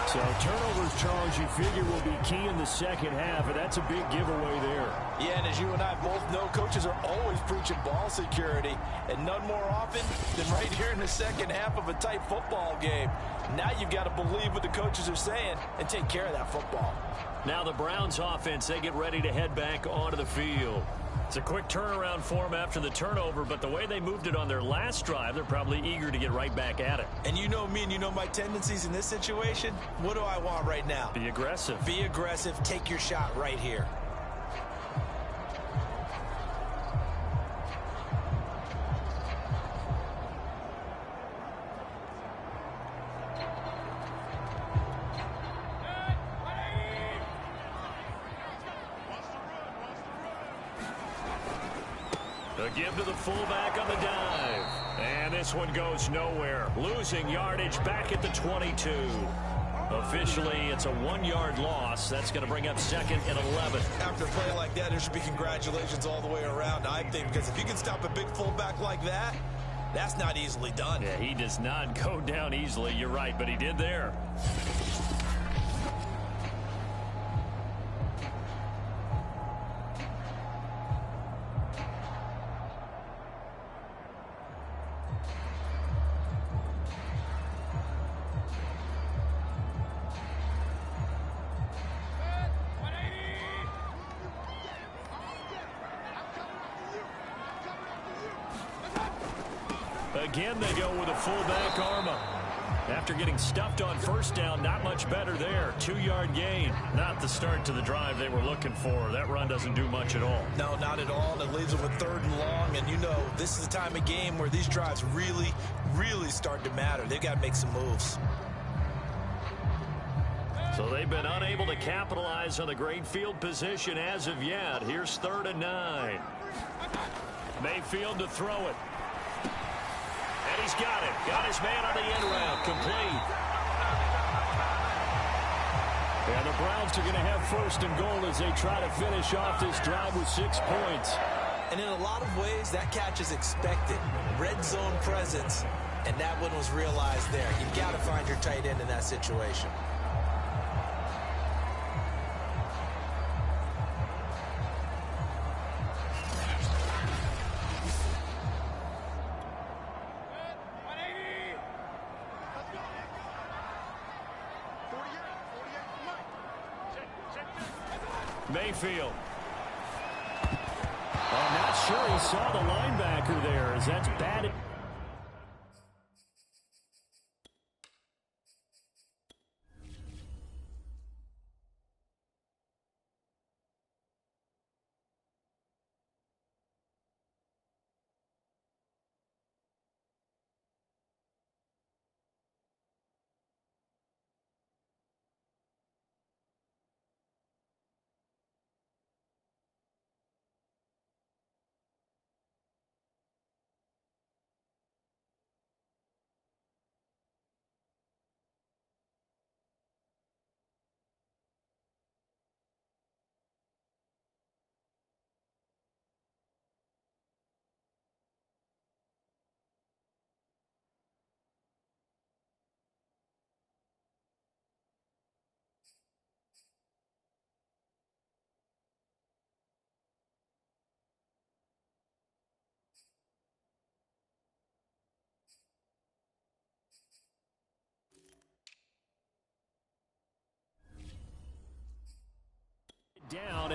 So turnovers, Charles, you figure will be key in the second half, and that's a big giveaway there. Yeah, and as you and I both know, coaches are always preaching ball security, and none more often than right here in the second half of a tight football game. Now you've got to believe what the coaches are saying and take care of that football. Now the Browns offense, they get ready to head back onto the field. It's a quick turnaround for them after the turnover, but the way they moved it on their last drive, they're probably eager to get right back at it. And you know me and you know my tendencies in this situation. What do I want right now? Be aggressive. Be aggressive. Take your shot right here. A give to the fullback on the dive. And this one goes nowhere. Losing yardage back at the 22. Officially, it's a 1-yard loss. That's going to bring up second and 11. After a play like that, there should be congratulations all the way around, I think, because if you can stop a big fullback like that, that's not easily done. Yeah, he does not go down easily. You're right, but he did there. Again, they go with a fullback Arma. After getting stuffed on first down, not much better there. 2-yard gain. Not the start to the drive they were looking for. That run doesn't do much at all. No, not at all. And it leaves them with 3rd and long. And you know, this is the time of game where these drives really, really start to matter. They've got to make some moves. So they've been unable to capitalize on the great field position as of yet. Here's 3rd and 9. Mayfield to throw it. And he's got it. Got his man on the end route. Complete. And the Browns are going to have 1st and goal as they try to finish off this drive with 6 points. And in a lot of ways, that catch is expected. Red zone presence, and that one was realized there. You've got to find your tight end in that situation. Mayfield. I'm not sure he saw the linebacker there, as that's bad.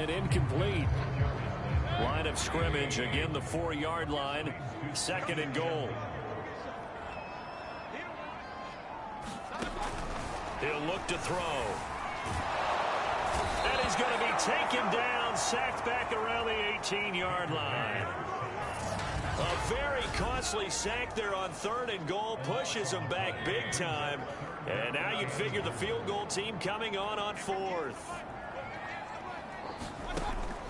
and incomplete. Line of scrimmage, again the 4-yard line. 2nd and goal. He'll look to throw. And he's going to be taken down, sacked back around the 18-yard line. A very costly sack there on 3rd and goal, pushes him back big time. And now you'd figure the field goal team coming on 4th.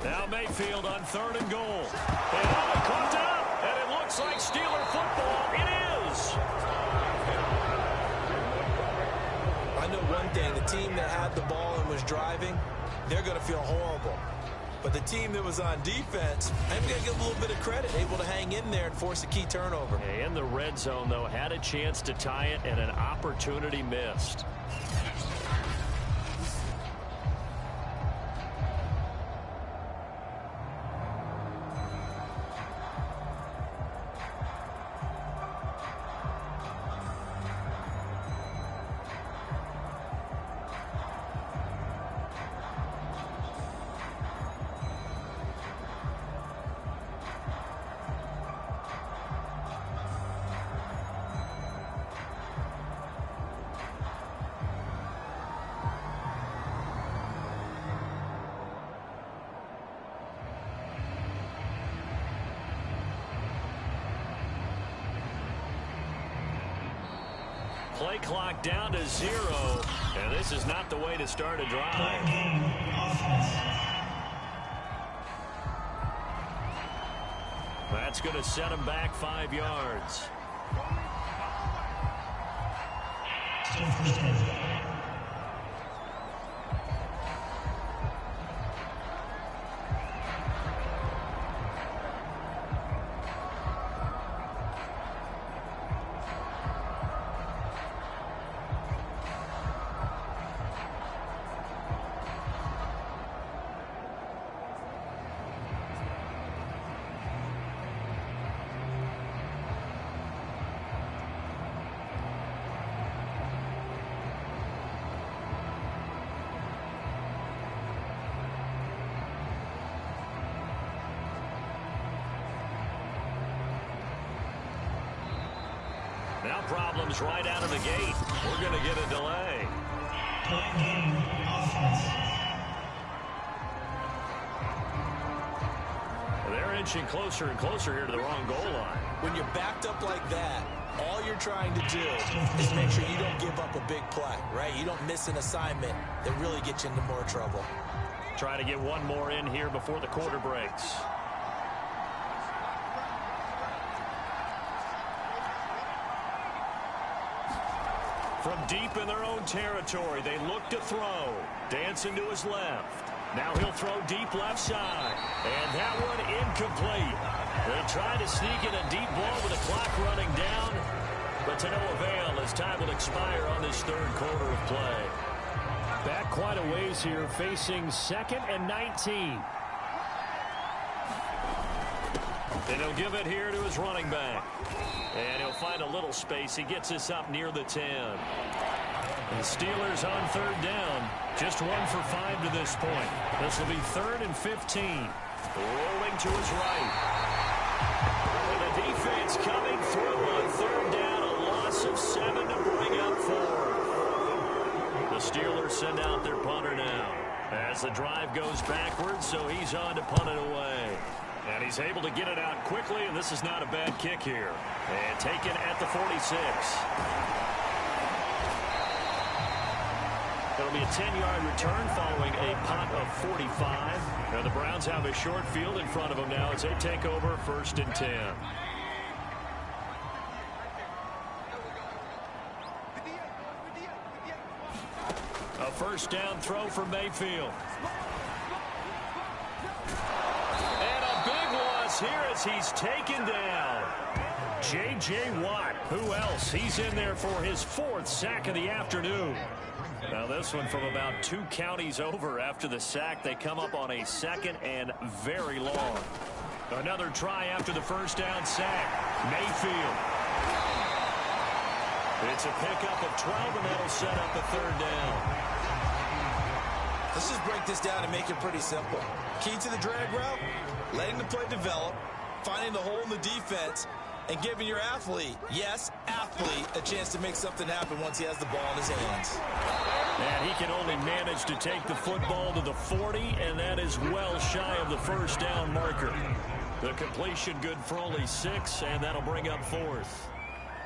Now Mayfield on 3rd and goal. And cooked up, and it looks like Steeler football. It is. I know one thing, the team that had the ball and was driving, they're going to feel horrible. But the team that was on defense, I'm going to give a little bit of credit, able to hang in there and force a key turnover. In the red zone, though, had a chance to tie it and an opportunity missed. Play clock down to 0, and this is not the way to start a drive. That's going to set him back 5 yards. Now problems right out of the gate. We're going to get a delay. They're inching closer and closer here to the wrong goal line. When you're backed up like that, all you're trying to do is make sure you don't give up a big play, right? You don't miss an assignment that really gets you into more trouble. Try to get one more in here before the quarter breaks. From deep in their own territory, they look to throw. Dancing to his left. Now he'll throw deep left side. And that one incomplete. They try to sneak in a deep ball with the clock running down, but to no avail as time will expire on this 3rd quarter of play. Back quite a ways here, facing 2nd and 19. And he'll give it here to his running back. And he'll find a little space. He gets us up near the 10. And the Steelers on 3rd down. Just 1 for 5 to this point. This will be 3rd and 15. Rolling to his right. And the defense coming through on 3rd down. A loss of 7 to bring up 4. The Steelers send out their punter now. As the drive goes backwards, so he's on to punt it away. And he's able to get it out quickly, and this is not a bad kick here. And taken at the 46. It'll be a 10-yard return following a punt of 45. Now the Browns have a short field in front of them now as they take over 1st and 10. A 1st down throw for Mayfield. Here as he's taken down. J.J. Watt, who else? He's in there for his 4th sack of the afternoon. Now this one from about 2 counties over after the sack. They come up on a 2nd and very long. Another try after the 1st down sack. Mayfield. It's a pickup of 12, and that'll set up a 3rd down. Let's just break this down and make it pretty simple. Key to the drag route, letting the play develop, finding the hole in the defense, and giving your athlete, yes, athlete, a chance to make something happen once he has the ball in his hands. And he can only manage to take the football to the 40, and that is well shy of the first down marker. The completion good for only 6, and that'll bring up 4th.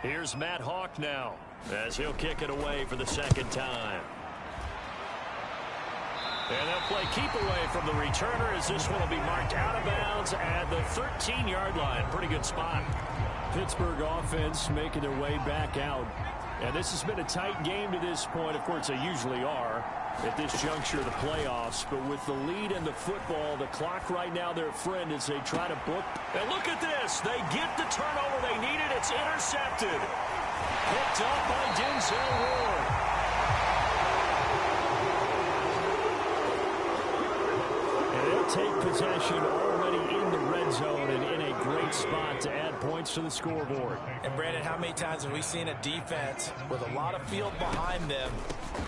Here's Matt Hawk now, as he'll kick it away for the second time. And they'll play keep away from the returner, as this one will be marked out of bounds at the 13-yard line. Pretty good spot. Pittsburgh offense making their way back out. And this has been a tight game to this point. Of course, they usually are at this juncture of the playoffs. But with the lead in the football, the clock right now their friend as they try to book. And look at this. They get the turnover they needed. It's intercepted. Picked up by Denzel Ward. Take possession already in the red zone and in a great spot to add points to the scoreboard. And Brandon, how many times have we seen a defense with a lot of field behind them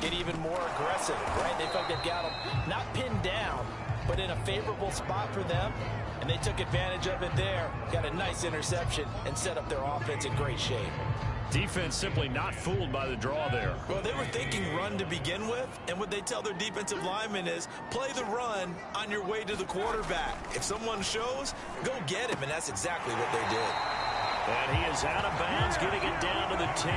get even more aggressive, right? They felt like they've got them not pinned down, but in a favorable spot for them, and they took advantage of it there. Got a nice interception and set up their offense in great shape. Defense simply not fooled by the draw there. Well, they were thinking run to begin with, and what they tell their defensive linemen is play the run on your way to the quarterback. If someone shows, go get him, and that's exactly what they did. And he is out of bounds, getting it down to the 10.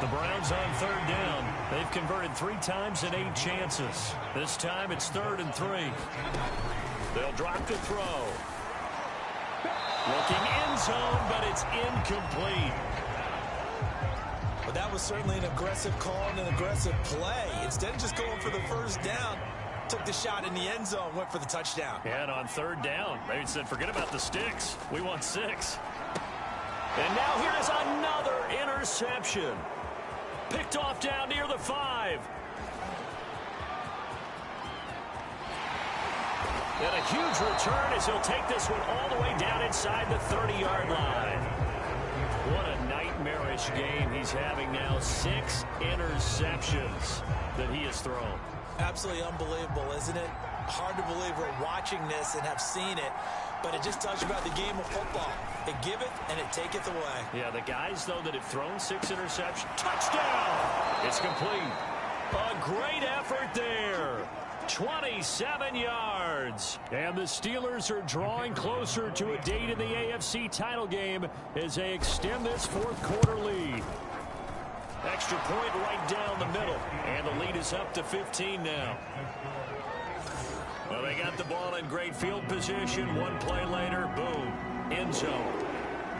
The Browns on 3rd down. They've converted 3 times in 8 chances. This time it's 3rd and 3. They'll drop the throw. Looking end zone, but it's incomplete. But that was certainly an aggressive call and an aggressive play. Instead of just going for the first down, took the shot in the end zone, went for the touchdown. And on 3rd down, they said, forget about the sticks. We want 6. And now here's another interception. Picked off down near the 5. And a huge return as he'll take this one all the way down inside the 30-yard line. What a nightmarish game he's having now. 6 interceptions that he has thrown. Absolutely unbelievable, isn't it? Hard to believe we're watching this and have seen it, but it just tells you about the game of football. It giveth and it taketh away. Yeah, the guys, though, that have thrown 6 interceptions. Touchdown! It's complete. A great effort there. 27 yards. And the Steelers are drawing closer to a date in the AFC title game as they extend this 4th quarter lead. Extra point right down the middle. And the lead is up to 15 now. Well, they got the ball in great field position. One play later, boom, end zone.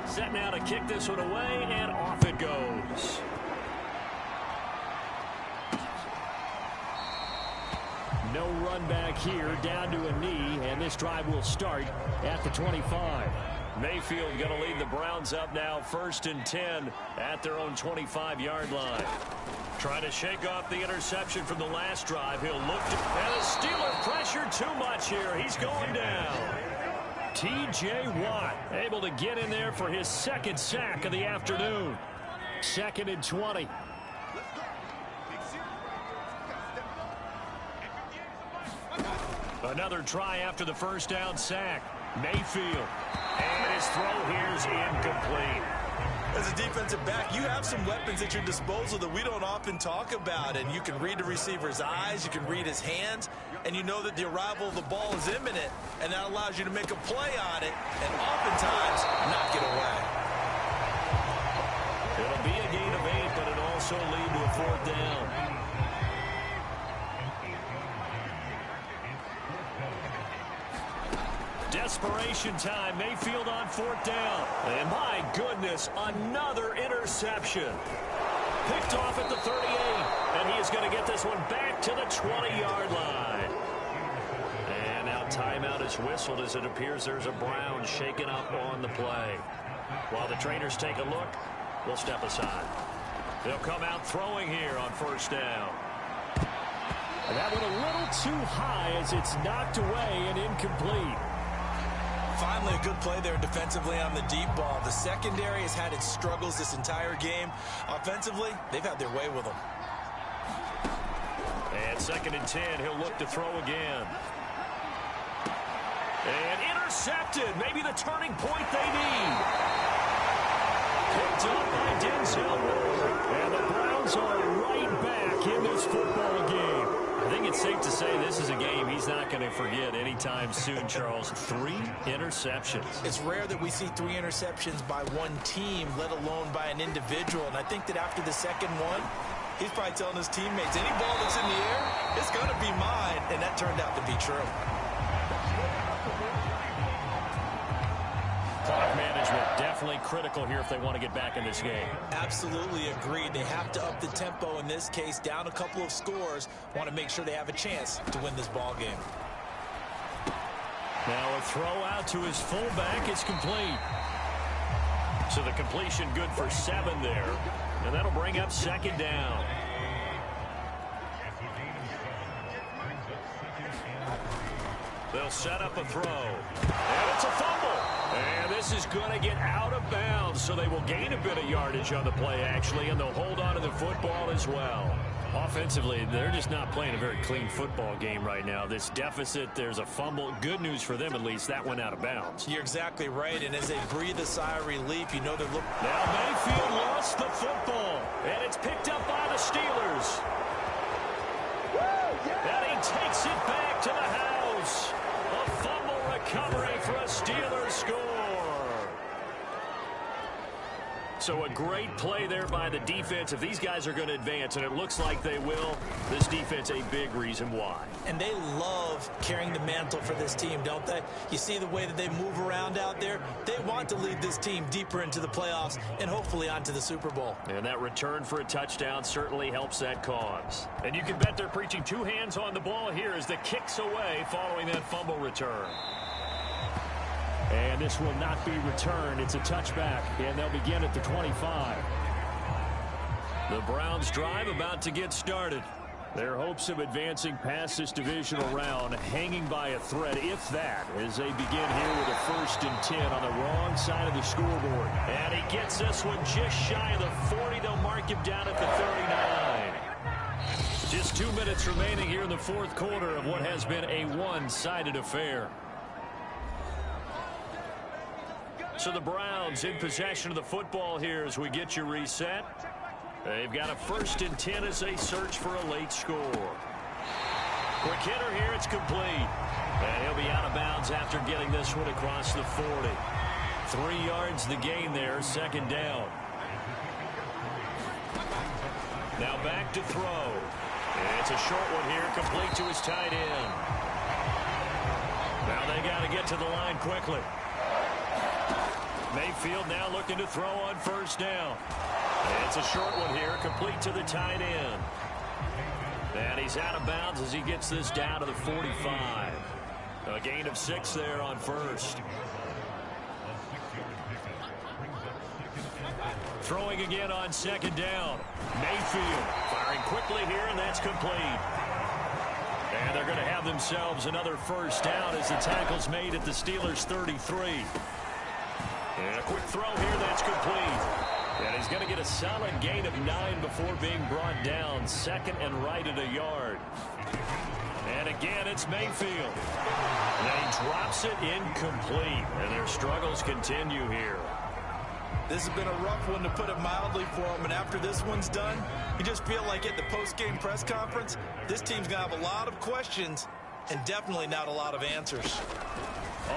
Set now to kick this one away, and off it goes. No run back here, down to a knee, and this drive will start at the 25. Mayfield going to lead the Browns up now, 1st and 10 at their own 25-yard line. Trying to shake off the interception from the last drive. He'll look to, and the Steeler pressure too much here. He's going down. T.J. Watt able to get in there for his 2nd sack of the afternoon. 2nd and 20. Another try after the first down sack. Mayfield. And his throw here is incomplete. As a defensive back, you have some weapons at your disposal that we don't often talk about. And you can read the receiver's eyes, you can read his hands, and you know that the arrival of the ball is imminent. And that allows you to make a play on it and oftentimes knock it away. It'll be a gain of 8, but it'll also lead to a 4th down. Desperation time. Mayfield on 4th down. And my goodness, another interception. Picked off at the 38. And he is going to get this one back to the 20-yard line. And now timeout is whistled as it appears there's a Brown shaken up on the play. While the trainers take a look, we'll step aside. They'll come out throwing here on 1st down. And that one a little too high as it's knocked away and incomplete. Finally, a good play there defensively on the deep ball. The secondary has had its struggles this entire game. Offensively, they've had their way with them. And 2nd and 10, he'll look to throw again. And intercepted. Maybe the turning point they need. Picked up by Denzel Ward. And the Browns are right back in this football game. I think it's safe to say this is a game he's not going to forget anytime soon, Charles. 3 interceptions. It's rare that we see 3 interceptions by one team, let alone by an individual. And I think that after the second one, he's probably telling his teammates, any ball that's in the air, it's going to be mine. And that turned out to be true. Clock management definitely critical here if they want to get back in this game. Absolutely agreed. They have to up the tempo in this case, down a couple of scores. Want to make sure they have a chance to win this ball game. Now a throw out to his fullback is complete. So the completion good for 7 there. And that'll bring up 2nd down. They'll set up a throw. And it's a fumble. And this is going to get out of bounds, so they will gain a bit of yardage on the play, actually, and they'll hold on to the football as well. Offensively, they're just not playing a very clean football game right now. This deficit, there's a fumble. Good news for them, at least. That went out of bounds. You're exactly right, and as they breathe a sigh of relief, you know they're looking. Now Mayfield lost the football, and it's picked up by the Steelers. And he takes it back to the house. A fumble recovery for a Steelers score. So a great play there by the defense. If these guys are going to advance, and it looks like they will, this defense a big reason why. And they love carrying the mantle for this team, don't they? You see the way that they move around out there? They want to lead this team deeper into the playoffs and hopefully onto the Super Bowl. And that return for a touchdown certainly helps that cause. And you can bet they're preaching 2 hands on the ball here as the kick's away following that fumble return. And this will not be returned. It's a touchback, and they'll begin at the 25. The Browns drive about to get started. Their hopes of advancing past this divisional round hanging by a thread, if that, as they begin here with a 1st and 10 on the wrong side of the scoreboard. And he gets this one just shy of the 40. They'll mark him down at the 39. Just 2 minutes remaining here in the 4th quarter of what has been a one-sided affair. So the Browns in possession of the football here as we get you reset. They've got a 1st and 10 as they search for a late score. Quick hitter here, it's complete. And he'll be out of bounds after getting this one across the 40. 3 yards the gain there, 2nd down. Now back to throw. And it's a short one here, complete to his tight end. Now they got to get to the line quickly. Mayfield now looking to throw on 1st down. And it's a short one here, complete to the tight end. And he's out of bounds as he gets this down to the 45. A gain of 6 there on 1st. Throwing again on 2nd down. Mayfield firing quickly here, and that's complete. And they're going to have themselves another 1st down as the tackle's made at the Steelers' 33. And a quick throw here, that's complete. And he's going to get a solid gain of 9 before being brought down. 2nd and right at a yard. And again, it's Mayfield. And he drops it incomplete. And their struggles continue here. This has been a rough one, to put it mildly, for him. And after this one's done, you just feel like at the post-game press conference, this team's going to have a lot of questions and definitely not a lot of answers.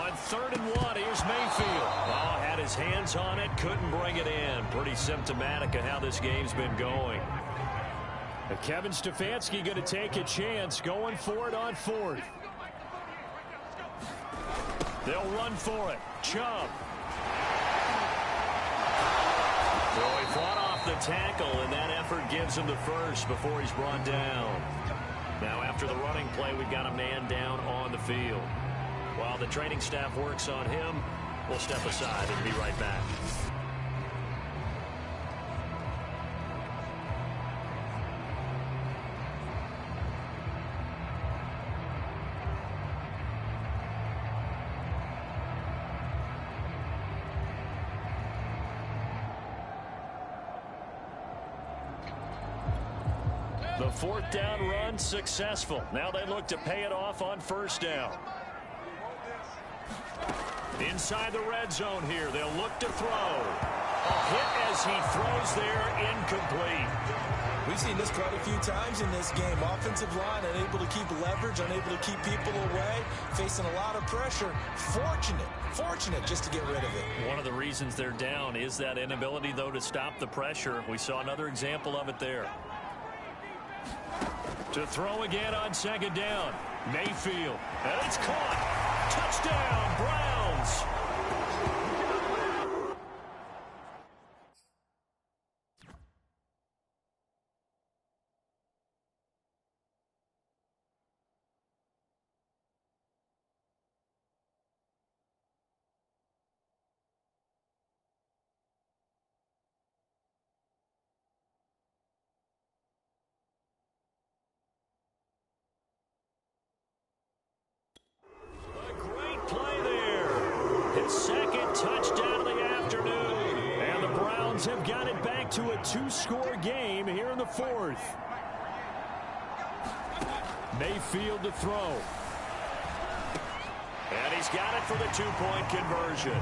On 3rd and 1, here's Mayfield. Oh, had his hands on it, couldn't bring it in. Pretty symptomatic of how this game's been going. And Kevin Stefanski going to take a chance, going for it on 4th. They'll run for it. Chubb. So he fought off the tackle, and that effort gives him the 1st before he's brought down. Now, after the running play, we've got a man down on the field. While the training staff works on him, we'll step aside and be right back. The fourth down run successful. Now they look to pay it off on first down. Inside the red zone here, they'll look to throw. A hit as he throws there, incomplete. We've seen this quite a few times in this game. Offensive line unable to keep leverage, unable to keep people away, facing a lot of pressure. Fortunate just to get rid of it. One of the reasons they're down is that inability, though, to stop the pressure. We saw another example of it there. To throw again on second down. Mayfield. And it's caught. Touchdown, Browns. Second touchdown of the afternoon. And the Browns have got it back to a two-score game here in the fourth. Mayfield to throw. And he's got it for the two-point conversion.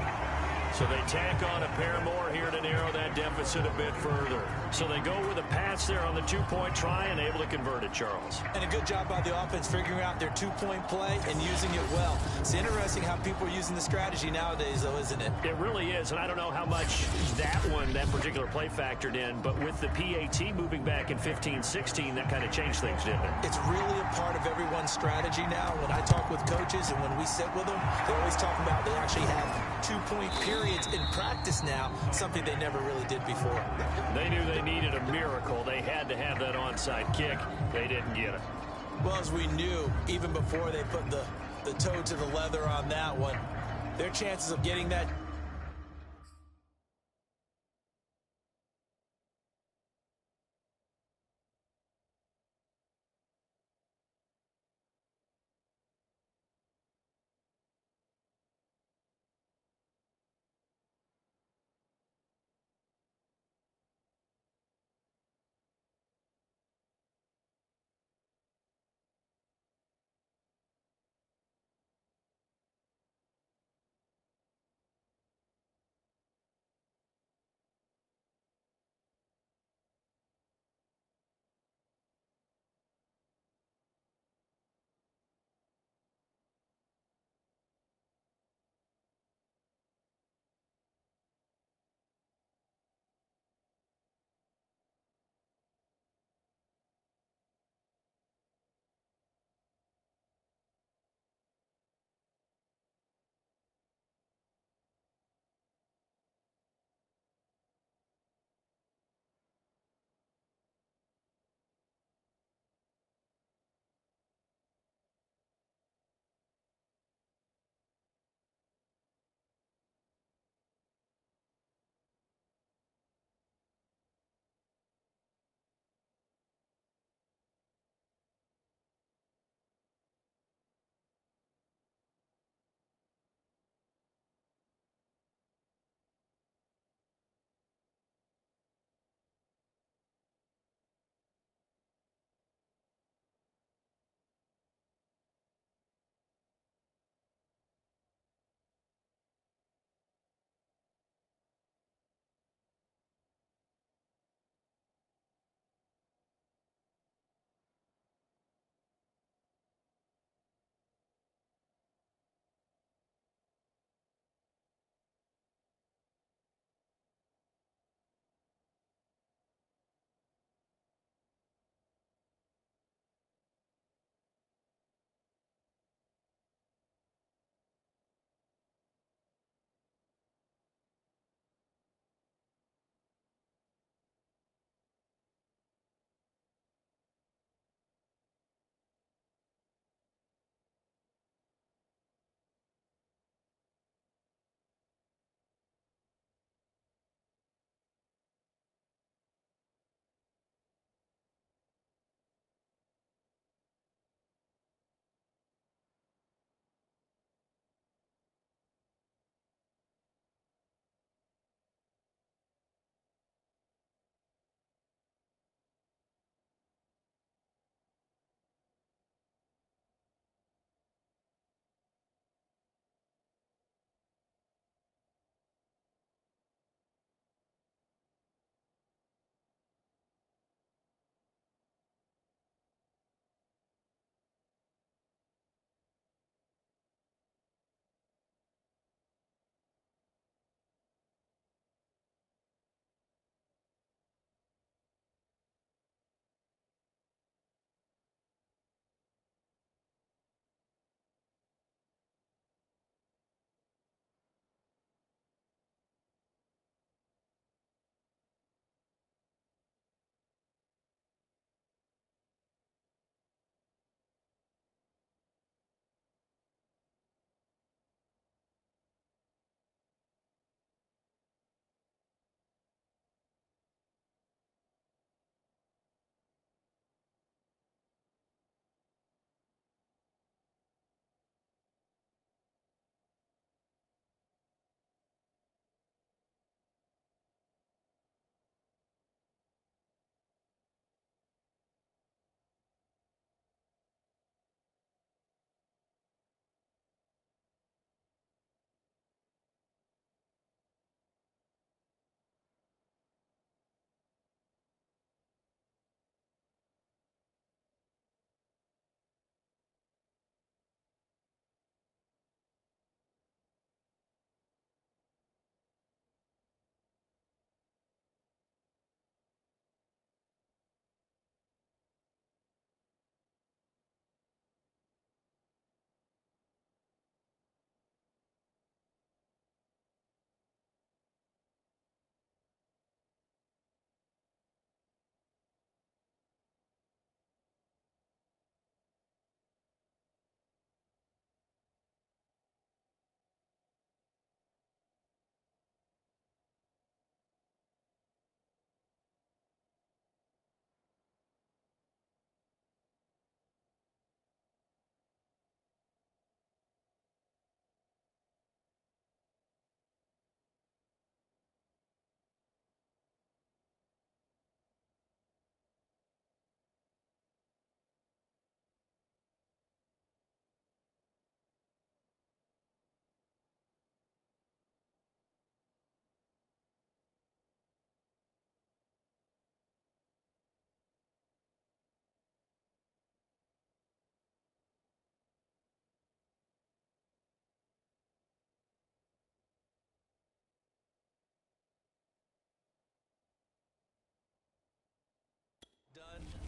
So they tack on a pair more here to narrow that deficit a bit further. So they go with a pass there on the two-point try and able to convert it, Charles. And a good job by the offense figuring out their two-point play and using it well. It's interesting how people are using the strategy nowadays, though, isn't it? It really is, and I don't know how much that particular play factored in, but with the PAT moving back in 15-16, that kind of changed things, didn't it? It's really a part of everyone's strategy now. When I talk with coaches and when we sit with them, they always talk about they actually have two-point periods in practice now, something they never really did before. They knew they needed a miracle. They had to have that onside kick. They didn't get it. Well, as we knew, even before they put the toe to the leather on that one, their chances of getting that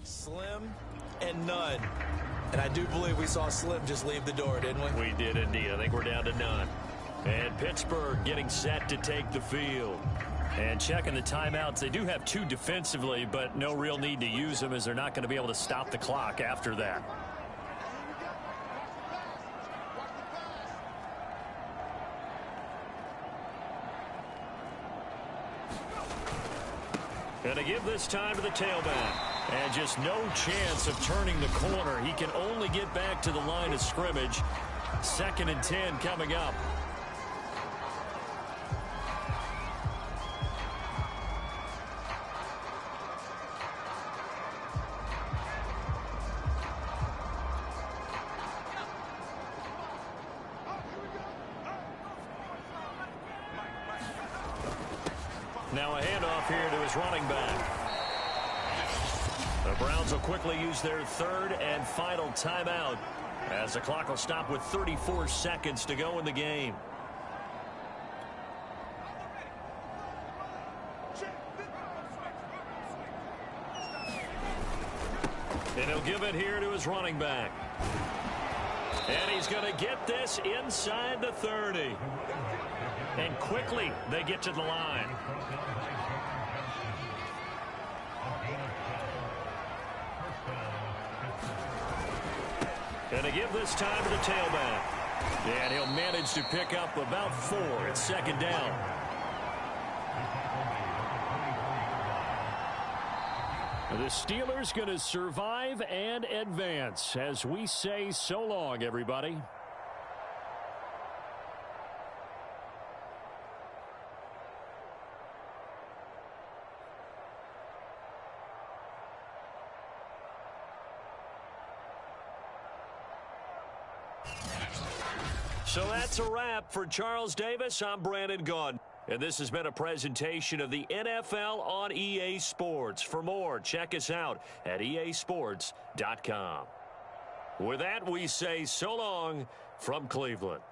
Slim and none. And I do believe we saw Slim just leave the door, didn't we? We did indeed. I think we're down to none. And Pittsburgh getting set to take the field. And checking the timeouts, they do have 2 defensively, but no real need to use them as they're not going to be able to stop the clock after that. And to give this time to the tailback. And just no chance of turning the corner. He can only get back to the line of scrimmage. 2nd and 10 coming up. Now a handoff here to his running back. The Browns will quickly use their 3rd and final timeout as the clock will stop with 34 seconds to go in the game. And he'll give it here to his running back. And he's going to get this inside the 30. And quickly they get to the line. And to give this time to the tailback. And he'll manage to pick up about 4 at 2nd down. The Steelers going to survive and advance as we say so long, everybody. So that's a wrap for Charles Davis. I'm Brandon Gaudin. And this has been a presentation of the NFL on EA Sports. For more, check us out at easports.com. With that, we say so long from Cleveland.